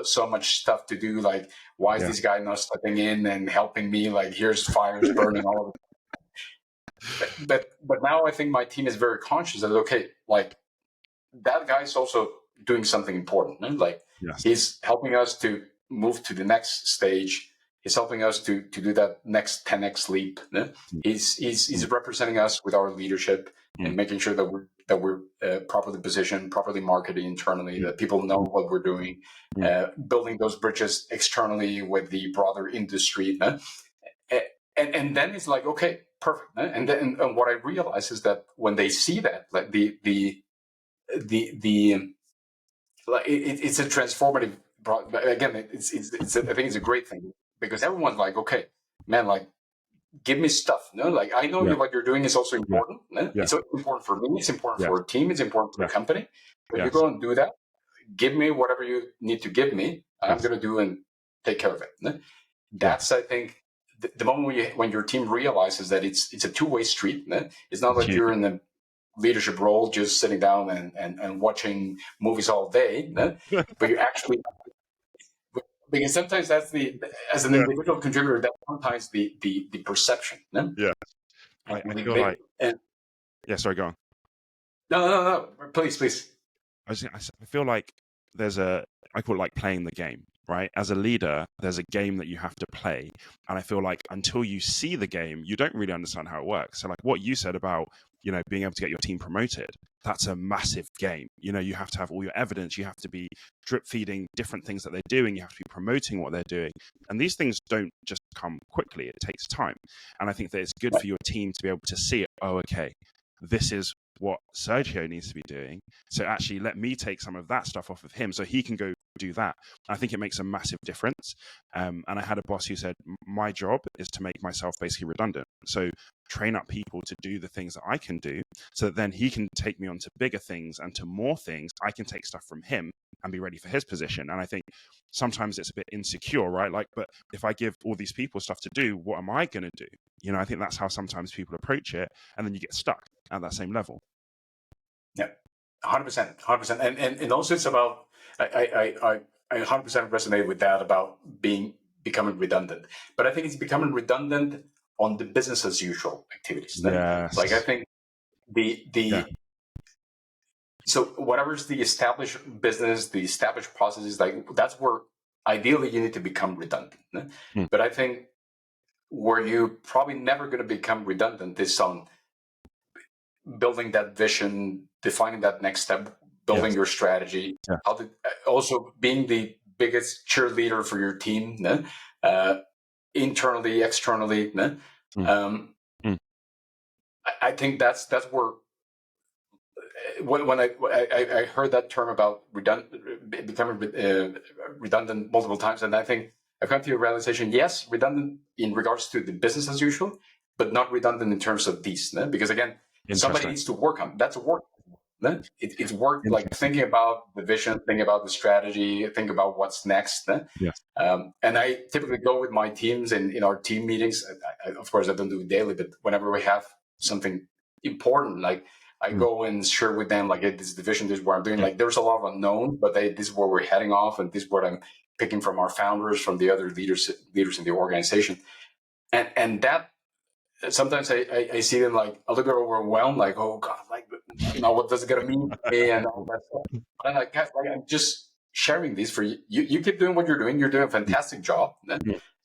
so much stuff to do. Like, why is this guy not stepping in and helping me? Like, here's fires burning all of it. But now I think my team is very conscious that, okay, like that guy's also doing something important. No? Like he's helping us to move to the next stage. He's helping us to do that next 10x leap. No? He's representing us with our leadership and making sure that we're properly positioned, properly marketed internally, that people know what we're doing, building those bridges externally with the broader industry. No? And then it's like, okay, perfect. No? And then what I realize is that when they see that, like it's a transformative. Again, I think it's a great thing because everyone's like, okay, man, like give me stuff. No, like I know what you're doing is also important. No? It's important for me. It's important for our team. It's important for the company. But you go and do that. Give me whatever you need to give me. I'm going to do and take care of it. No? That's I think the moment when your team realizes that it's a two-way street. No? It's not like you're in the leadership role, just sitting down and watching movies all day, no? But you actually, because sometimes that's as an individual contributor, that's sometimes the perception. No? Yeah, I feel like. Sorry, go on. No, please. I feel like I call it like playing the game, right? As a leader, there's a game that you have to play. And I feel like until you see the game, you don't really understand how it works. So like what you said about, being able to get your team promoted, that's a massive game. You have to have all your evidence. You have to be drip feeding different things that they're doing. You have to be promoting what they're doing. And these things don't just come quickly. It takes time. And I think that it's good for your team to be able to see it. Oh, okay, this is what Sergio needs to be doing. So actually let me take some of that stuff off of him so he can go do that. I think it makes a massive difference. And I had a boss who said, my job is to make myself basically redundant. So train up people to do the things that I can do so that then he can take me on to bigger things and to more things. I can take stuff from him and be ready for his position. And I think sometimes it's a bit insecure, right? Like, but if I give all these people stuff to do, what am I going to do? I think that's how sometimes people approach it. And then you get stuck at that same level. Yeah, 100%. And also it's about, I 100% resonate with that about becoming redundant. But I think it's becoming redundant on the business as usual activities. Yes. Like I think so whatever's the established business, the established processes, like that's where ideally you need to become redundant. But I think where you're probably never going to become redundant is on building that vision, defining that next step, building your strategy, also being the biggest cheerleader for your team, internally, externally. I think that's where when I heard that term about becoming redundant multiple times, and I think I've come to a realization: yes, redundant in regards to the business as usual, but not redundant in terms of these. Because again, somebody needs to work on that's a work. It's work, like thinking about the vision, thinking about the strategy, think about what's next. And I typically go with my teams in our team meetings. Of course, I don't do it daily, but whenever we have something important, like I go and share with them, like, hey, this is the vision, this is what I'm doing. Like, there's a lot of unknown, but this is where we're heading off, and this is what I'm picking from our founders, from the other leaders in the organization. And that sometimes I see them like a little bit overwhelmed, like, oh God, like, what does it gonna mean to me and all that stuff. But I'm like, I'm just sharing this for you. You keep doing what you're doing. You're doing a fantastic job.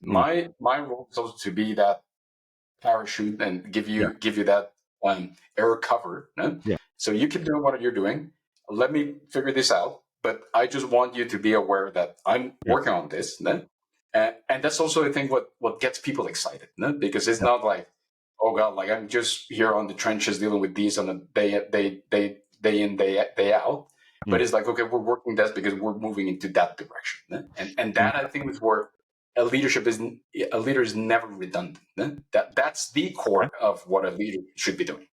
My role is also to be that parachute and give you that air cover. So you keep doing what you're doing. Let me figure this out. But I just want you to be aware that I'm working on this. And that's also, I think, what gets people excited. Because it's not like, oh God, like I'm just here on the trenches dealing with these on a day in, day out. But it's like, okay, we're working this because we're moving into that direction. And that, I think, is where a leader is never redundant. That's the core of what a leader should be doing.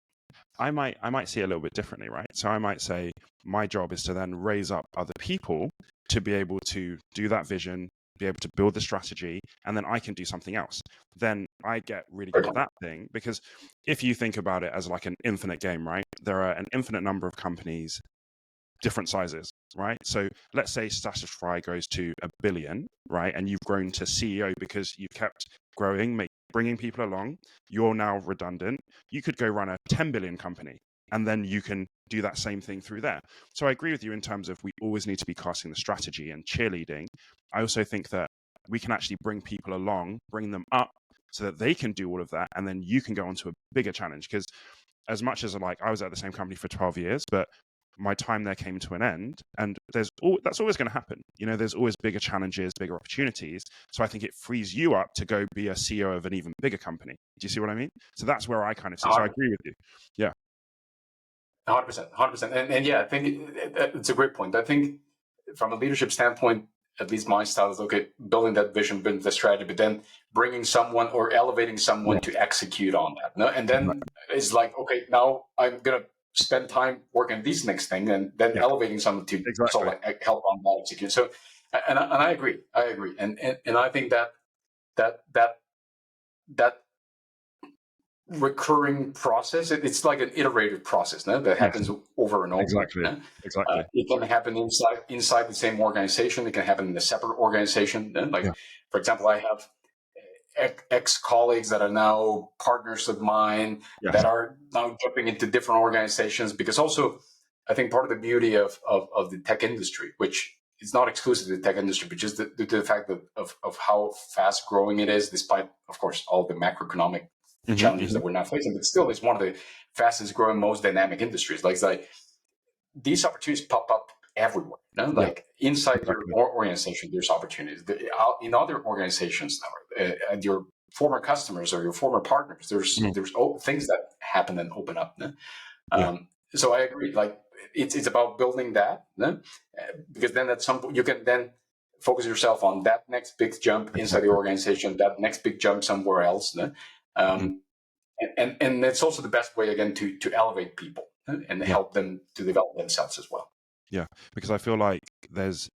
I might see it a little bit differently, right? So I might say my job is to then raise up other people to be able to do that vision, be able to build the strategy, and then I can do something else. Then I get really good at that thing, because if you think about it as like an infinite game, right? There are an infinite number of companies, different sizes, right? So let's say Sastrify goes to 1 billion, right? And you've grown to CEO because you've kept growing, bringing people along. You're now redundant. You could go run a 10 billion company, and then you can do that same thing through there. So I agree with you in terms of we always need to be casting the strategy and cheerleading. I also think that we can actually bring people along, bring them up so that they can do all of that, and then you can go on to a bigger challenge. Because as much as I was at the same company for 12 years, but my time there came to an end, and that's always going to happen. There's always bigger challenges, bigger opportunities. So I think it frees you up to go be a CEO of an even bigger company. Do you see what I mean? So that's where I kind of see. So I agree with you. Yeah. 100%. And yeah, I think it's a great point. I think from a leadership standpoint, at least my style is, okay, building that vision, building the strategy, but then bringing someone or elevating someone to execute on that. No? And then it's like, okay, now I'm going to spend time working on this next thing, and then elevating someone to help on that execute. So, and I agree. And I think that recurring process, it's like an iterative process that happens over and over. Exactly. It can happen inside the same organization. It can happen in a separate organization. For example, I have ex-colleagues that are now partners of mine that are now jumping into different organizations, because also I think part of the beauty of the tech industry, which is not exclusive to the tech industry, but just due to the fact of how fast growing it is, despite, of course, all the macroeconomic challenges that we're now facing, but still it's one of the fastest growing, most dynamic industries. Like these opportunities pop up everywhere. Inside your organization, there's opportunities. In other organizations now, and your former customers or your former partners, there's things that happen and open up. So I agree. Like it's about building that, because then at some point you can then focus yourself on that next big jump inside the organization, that next big jump somewhere else. And it's also the best way, again, to elevate people and help them to develop themselves as well. Yeah, because I feel like there's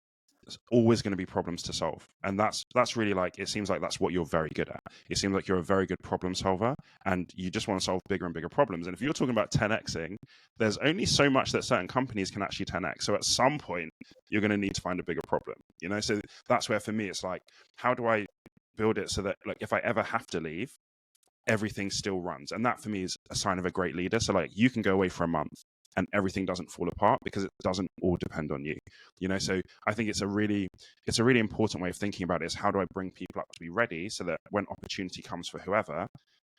always going to be problems to solve, and that's really, like, it seems like that's what you're very good at. It seems like you're a very good problem solver, and you just want to solve bigger and bigger problems. And if you're talking about 10xing, there's only so much that certain companies can actually 10x. So at some point, you're going to need to find a bigger problem. So that's where, for me, it's like, how do I build it so that, like, if I ever have to leave, everything still runs. And that for me is a sign of a great leader. So like you can go away for a month and everything doesn't fall apart because it doesn't all depend on you. So I think it's a really important way of thinking about it, is how do I bring people up to be ready so that when opportunity comes for whoever,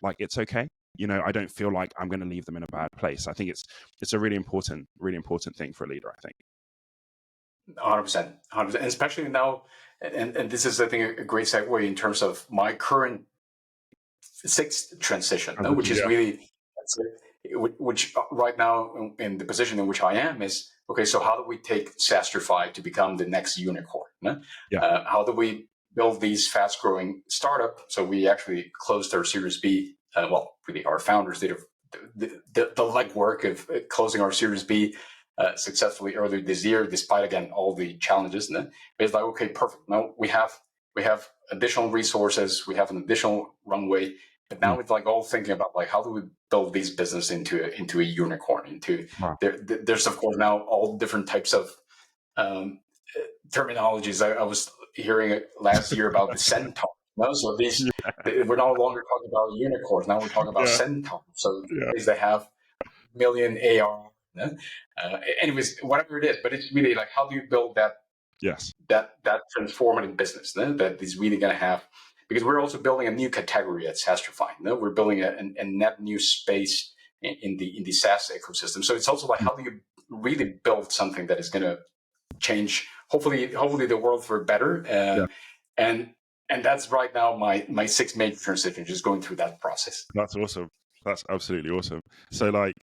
like it's okay. I don't feel like I'm going to leave them in a bad place. I think it's a really important thing for a leader, I think. 100%, 100%, and especially now, and this is, I think, a great segue in terms of my current sixth transition, which is really, which right now in the position in which I am is, okay, so how do we take Sastrify to become the next unicorn? How do we build these fast-growing startup? So we actually closed our Series B. Really, our founders did the legwork of closing our Series B successfully earlier this year, despite, again, all the challenges. It's like, okay, perfect. Now we have additional resources, we have an additional runway, but now it's like all thinking about like how do we build these business into a unicorn? There's of course now all different types of terminologies. I was hearing it last year about the centaur. So we're no longer talking about unicorns. Now we're talking about centaurs. So they have million AR. Anyways, whatever it is, but it's really like, how do you build that transformative business that is really going to have? Because we're also building a new category at Sastrify. We're building a net new space in the SaaS ecosystem. So it's also like, how do you really build something that is going to change, hopefully the world for better? And that's right now my sixth major transition, just going through that process. That's awesome. That's absolutely awesome. So like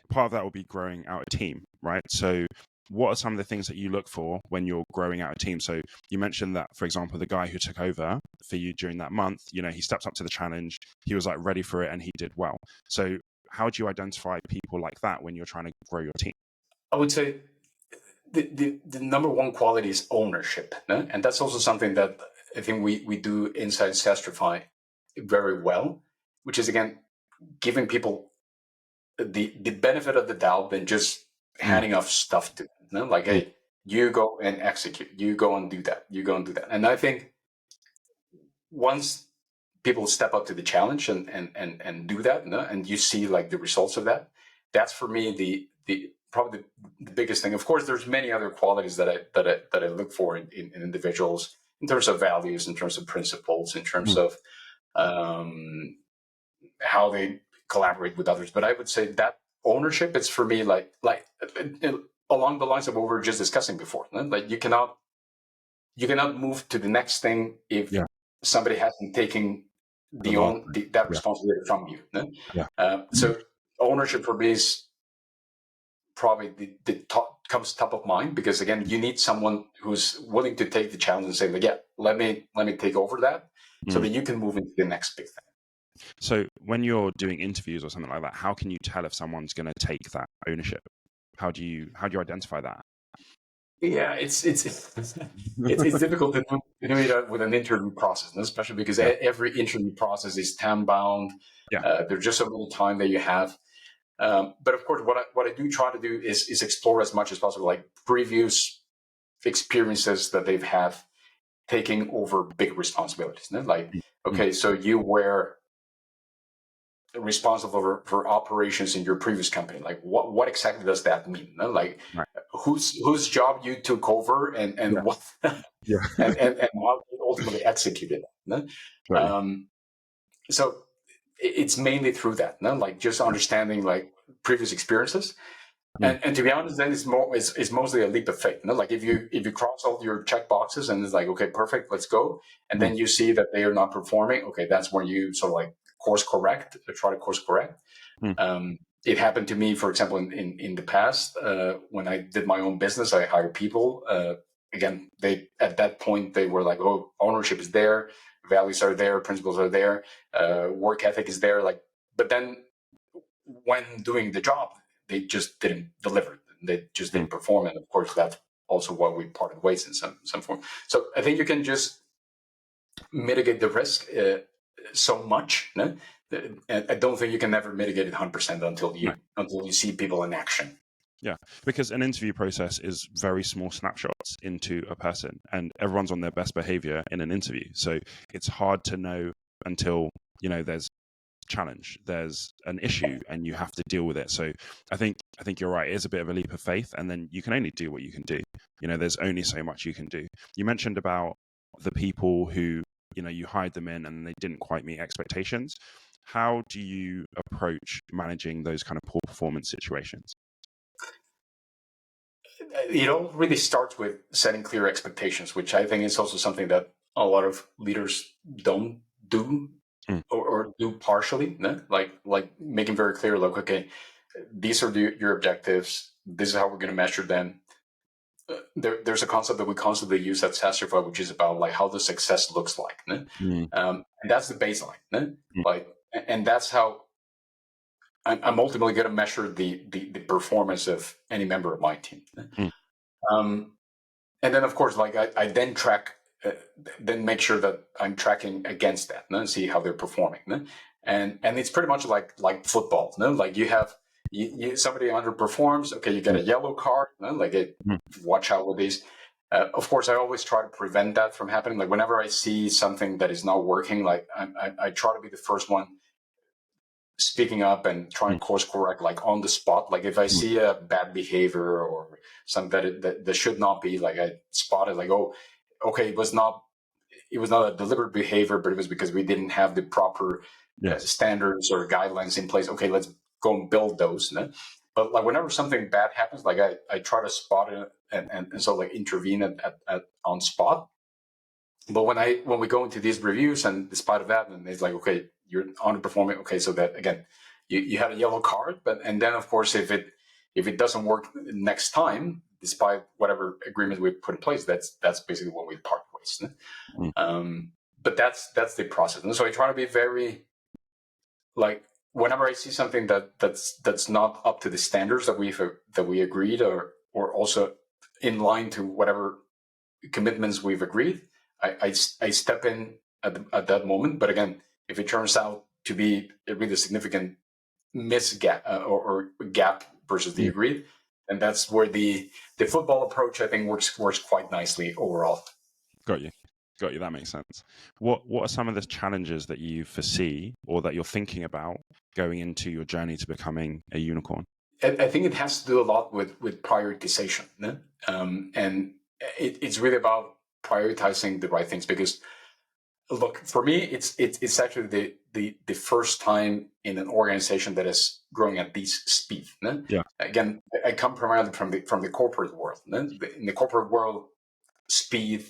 part of that will be growing out a team, right? So what are some of the things that you look for when you're growing out a team? So you mentioned that, for example, the guy who took over for you during that month, he stepped up to the challenge, he was like ready for it and he did well. So how do you identify people like that when you're trying to grow your team? I would say the number one quality is ownership. And that's also something that I think we do inside Sastrify very well, which is, again, giving people the benefit of the doubt than just handing off stuff to them. Like, hey, you go and execute, you go and do that, you go and do that. And I think once people step up to the challenge and do that, and you see like the results of that, that's for me the probably the biggest thing. Of course, there's many other qualities that I look for in individuals, in terms of values, in terms of principles, in terms of how they collaborate with others. But I would say that ownership, it's for me like along the lines of what we were just discussing before. Like you cannot move to the next thing if somebody hasn't taken that responsibility from you. So ownership for me is probably comes top of mind, because again, you need someone who's willing to take the challenge and say, like, yeah, let me take over that, so that you can move into the next big thing. So when you're doing interviews or something like that, how can you tell if someone's going to take that ownership? How do you identify that? Yeah, it's difficult to do it with an interview process, especially because every interview process is time bound. There's just so little time that you have. But of course, what I do try to do is explore as much as possible, like previous experiences that they've had taking over big responsibilities. Like, okay, so you were responsible for operations in your previous company. Like, what exactly does that mean? Like, whose job you took over and what and how you ultimately executed it. So it's mainly through that, like just understanding like previous experiences. And to be honest, then it's mostly a leap of faith. Like if you cross all your check boxes and it's like, okay, perfect, let's go. And then you see that they are not performing. Okay, that's when you sort of like try to course correct. It happened to me, for example, in the past, when I did my own business, I hired people. Again, at that point, they were like, oh, ownership is there, values are there, principles are there, work ethic is there. Like, but then when doing the job, they just didn't deliver. They just didn't perform. And of course, that's also why we parted ways in some form. So I think you can just mitigate the risk so much. I don't think you can ever mitigate it 100% until you see people in action. Yeah, because an interview process is very small snapshots into a person, and everyone's on their best behavior in an interview. So it's hard to know until there's challenge, there's an issue, and you have to deal with it. So I think you're right. It is a bit of a leap of faith, and then you can only do what you can do. There's only so much you can do. You mentioned about the people who, you hired them in and they didn't quite meet expectations. How do you approach managing those kind of poor performance situations? It all really starts with setting clear expectations, which I think is also something that a lot of leaders don't do, or do partially, no? Like making very clear, like, okay, these are your objectives. This is how we're going to measure them. There's a concept that we constantly use at Sastrify, which is about like how the success looks like, no? And that's the baseline, no? Like, and that's how I'm ultimately going to measure the performance of any member of my team. And then, of course, like I then track, then make sure that I'm tracking against that, and see how they're performing. And it's pretty much like football. Like you have somebody underperforms, okay, you get a yellow card. Like watch out with these. Of course, I always try to prevent that from happening. Like whenever I see something that is not working, like I try to be the first one speaking up and trying to course correct, like on the spot. Like if I see a bad behavior or something that should not be, like I spot it, like, oh, okay, it was not a deliberate behavior, but it was because we didn't have the proper standards or guidelines in place. Okay, let's go and build those. But like whenever something bad happens, like I try to spot it and so like intervene at on spot. But when we go into these reviews, and despite of that, and it's like, okay, you're underperforming. Okay, so that again, you had a yellow card, and then of course if it doesn't work next time, despite whatever agreement we put in place, that's basically when we part ways. But that's the process, and so I try to be very, like, whenever I see something that's not up to the standards that we agreed, or also in line to whatever commitments we've agreed, I step in at that moment. But again, if it turns out to be a really significant gap or gap versus the agreed, and that's where the football approach, I think, works quite nicely overall. Got you. That makes sense. What are some of the challenges that you foresee or that you're thinking about going into your journey to becoming a unicorn? I think it has to do a lot with prioritization, and it's really about prioritizing the right things. Because look, for me, it's actually the first time in an organization that is growing at this speed. Yeah. Again, I come primarily from the corporate world. In the corporate world, speed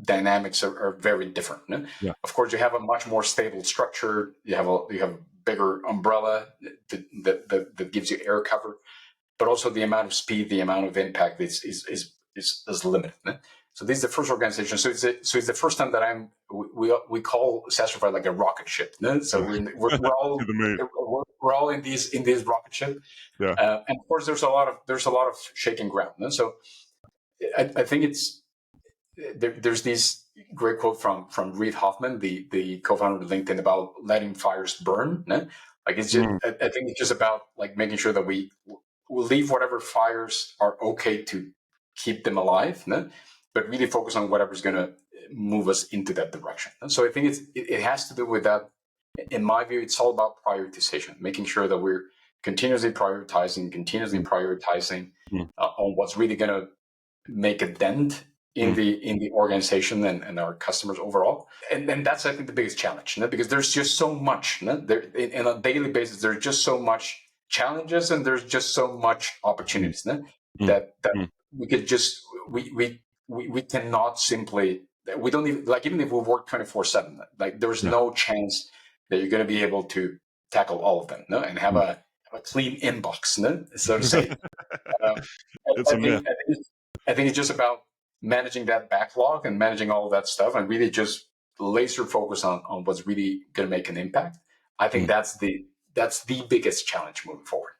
dynamics are very different. Yeah. Of course, you have a much more stable structure. You have a bigger umbrella that gives you air cover, but also the amount of speed, the amount of impact is limited. So this is the first organization. So it's the first time that we call Sastrify like a rocket ship. So we're all in these rocket ship. Yeah. And of course, there's a lot of shaking ground. So I think there's this great quote from Reid Hoffman, the co-founder of LinkedIn, about letting fires burn. Like it's just, I think it's just about like making sure that we'll leave whatever fires are okay to keep them alive, but really focus on whatever's going to move us into that direction. And so I think it has to do with that. In my view, it's all about prioritization, making sure that we're continuously prioritizing on what's really going to make a dent in the organization and our customers overall. And that's, I think, the biggest challenge, because there's just so much. There, on a daily basis, there's just so much challenges, and there's just so much opportunities that we could just we cannot simply, we don't even, like, even if we work 24/7, like there's no chance that you're going to be able to tackle all of them, and have a clean inbox, so to say. I think it's just about managing that backlog and managing all of that stuff, and really just laser focus on what's really going to make an impact. I think that's the biggest challenge moving forward.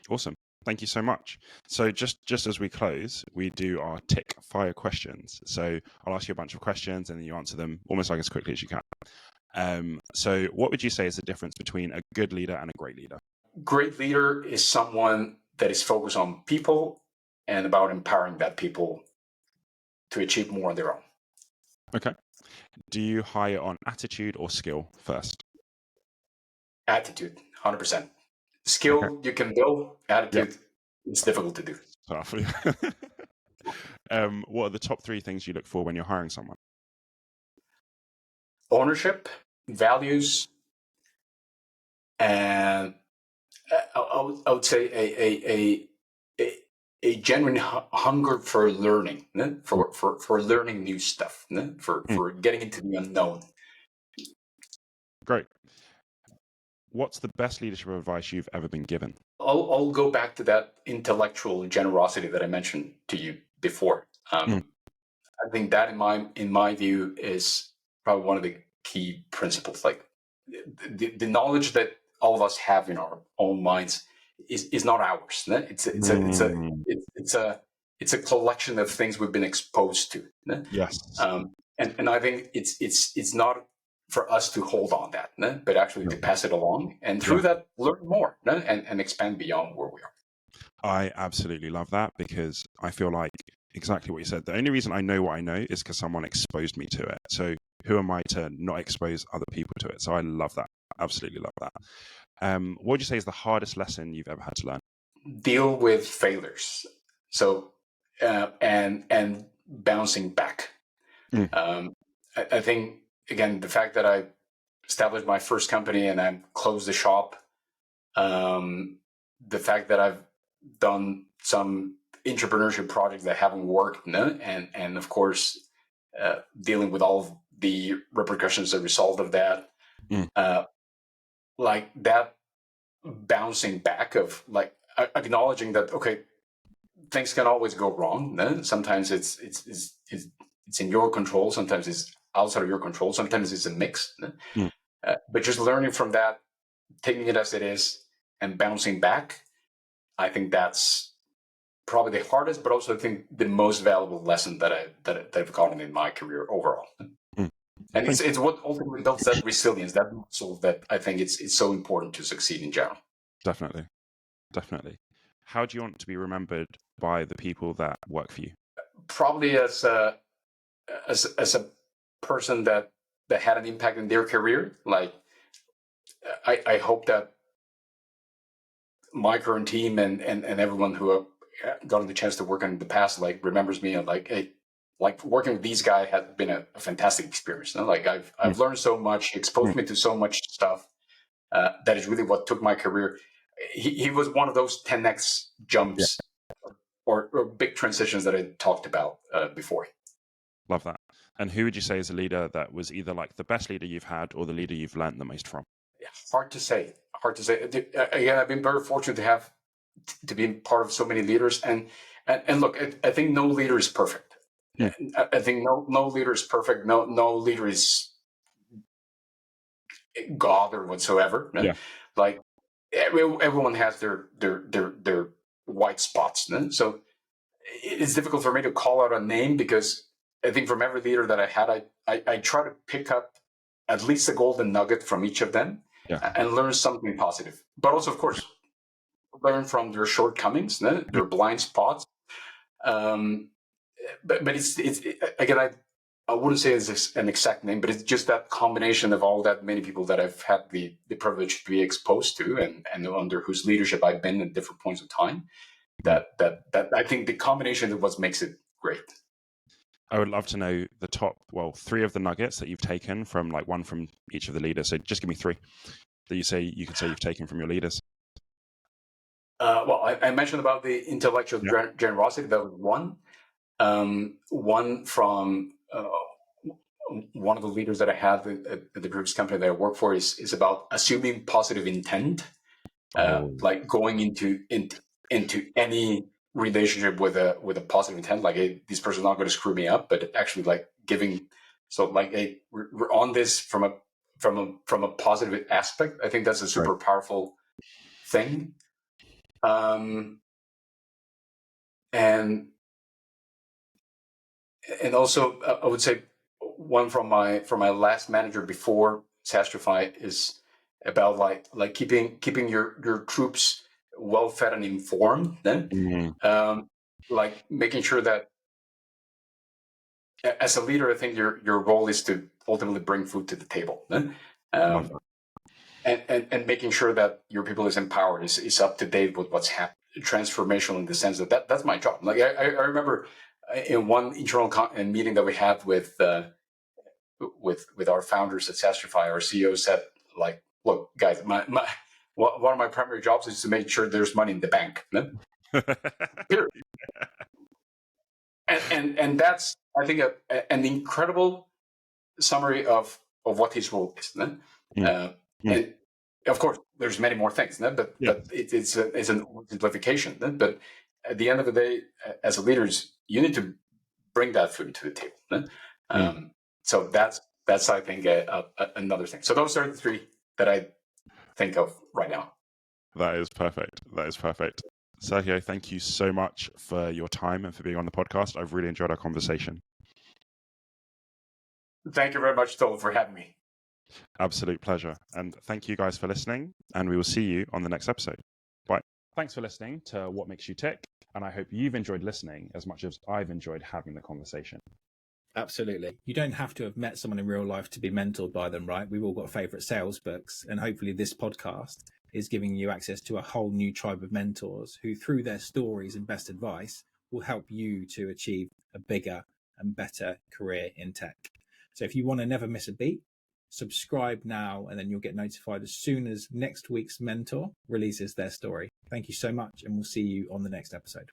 Awesome. Thank you so much. So just as we close, we do our tick fire questions. So I'll ask you a bunch of questions and then you answer them almost like as quickly as you can. So what would you say is the difference between a good leader and a great leader? Great leader is someone that is focused on people and about empowering that people to achieve more on their own. Okay. Do you hire on attitude or skill first? attitude, 100%. Skill you can build, attitude it's difficult to do. Tough. What are the top 3 things you look for when you're hiring someone? Ownership, values, and I would say a genuine hunger for learning, for learning new stuff, for getting into the unknown. Great. What's the best leadership advice you've ever been given? I'll go back to that intellectual generosity that I mentioned to you before. I think that in my view is probably one of the key principles. Like the knowledge that all of us have in our own minds is not ours. Ne? It's a collection of things we've been exposed to. Ne? Yes. And I think it's not for us to hold on that, ne? But actually to pass it along, and through that learn more, ne? And expand beyond where we are. I absolutely love that, because I feel like exactly what you said. The only reason I know what I know is because someone exposed me to it. So who am I to not expose other people to it? So I love that. Absolutely love that. What would you say is the hardest lesson you've ever had to learn? Deal with failures. So and bouncing back. I think, again, the fact that I established my first company and I closed the shop, the fact that I've done some intrapreneurship projects that haven't worked, no? And of course, dealing with all of the repercussions as a result of that, like that bouncing back of like acknowledging that, okay, things can always go wrong. No? Sometimes it's in your control. Sometimes it's outside of your control. Sometimes it's a mix. No? But just learning from that, taking it as it is, and bouncing back, I think that's probably the hardest, but also I think the most valuable lesson that I've gotten in my career overall. And it's what ultimately builds that resilience, that muscle that I think it's so important to succeed in general. Definitely. How do you want to be remembered by the people that work for you? Probably as a person that had an impact in their career. Like I hope that my current team and everyone who have gotten the chance to work in the past, like, remembers me and like, hey, like working with these guys has been a fantastic experience. No? Like I've learned so much, exposed me to so much stuff. That is really what took my career. He was one of those 10x jumps or big transitions that I talked about before. Love that. And who would you say is a leader that was either like the best leader you've had or the leader you've learned the most from? Hard to say. Again, I've been very fortunate to be part of so many leaders. And look, I think no leader is perfect. Yeah. I think no leader is perfect. No leader is God or whatsoever. Yeah. Like everyone has their white spots. No? So it's difficult for me to call out a name, because I think from every leader that I had, I try to pick up at least a golden nugget from each of them and learn something positive. But also, of course, learn from their shortcomings, no? Their blind spots. But it's again, I wouldn't say it's an exact name, but it's just that combination of all that many people that I've had the privilege to be exposed to and under whose leadership I've been at different points of time. That I think the combination of what makes it great. I would love to know the top, 3 of the nuggets that you've taken from, like, one from each of the leaders. So just give me 3 that you could say you've taken from your leaders. Well, I mentioned about the intellectual generosity. That was one. One from one of the leaders that I had at the previous company that I work for is about assuming positive intent, like going into any relationship with a positive intent, like, hey, this person's not going to screw me up, but actually like giving. So like, hey, we're on this from a positive aspect. I think that's a super powerful thing. And also I would say one from my last manager before Sastrify is about like keeping your troops well fed and informed. Then like making sure that as a leader, I think your role is to ultimately bring food to the table. and making sure that your people is empowered, is up to date with what's happening, transformational in the sense that that's my job. Like I remember in one internal meeting that we had with our founders at Sastrify, our CEO said, like, look, guys, one of my primary jobs is to make sure there's money in the bank. Here. And that's, I think, an incredible summary of what his role is. And of course, there's many more things, but it's an simplification. But at the end of the day, as a leaders, you need to bring that food to the table. So that's I think another thing. So those are the three that I think of right now. That is perfect. Sergio, thank you so much for your time and for being on the podcast. I've really enjoyed our conversation. Thank you very much, Toll, for having me. Absolute pleasure. And thank you guys for listening, and we will see you on the next episode. Bye. Thanks for listening to What Makes You Tick, and I hope you've enjoyed listening as much as I've enjoyed having the conversation. Absolutely. You don't have to have met someone in real life to be mentored by them, right? We've all got favorite sales books, and hopefully this podcast is giving you access to a whole new tribe of mentors who, through their stories and best advice, will help you to achieve a bigger and better career in tech. So if you want to never miss a beat, subscribe now, and then you'll get notified as soon as next week's mentor releases their story. Thank you so much, and we'll see you on the next episode.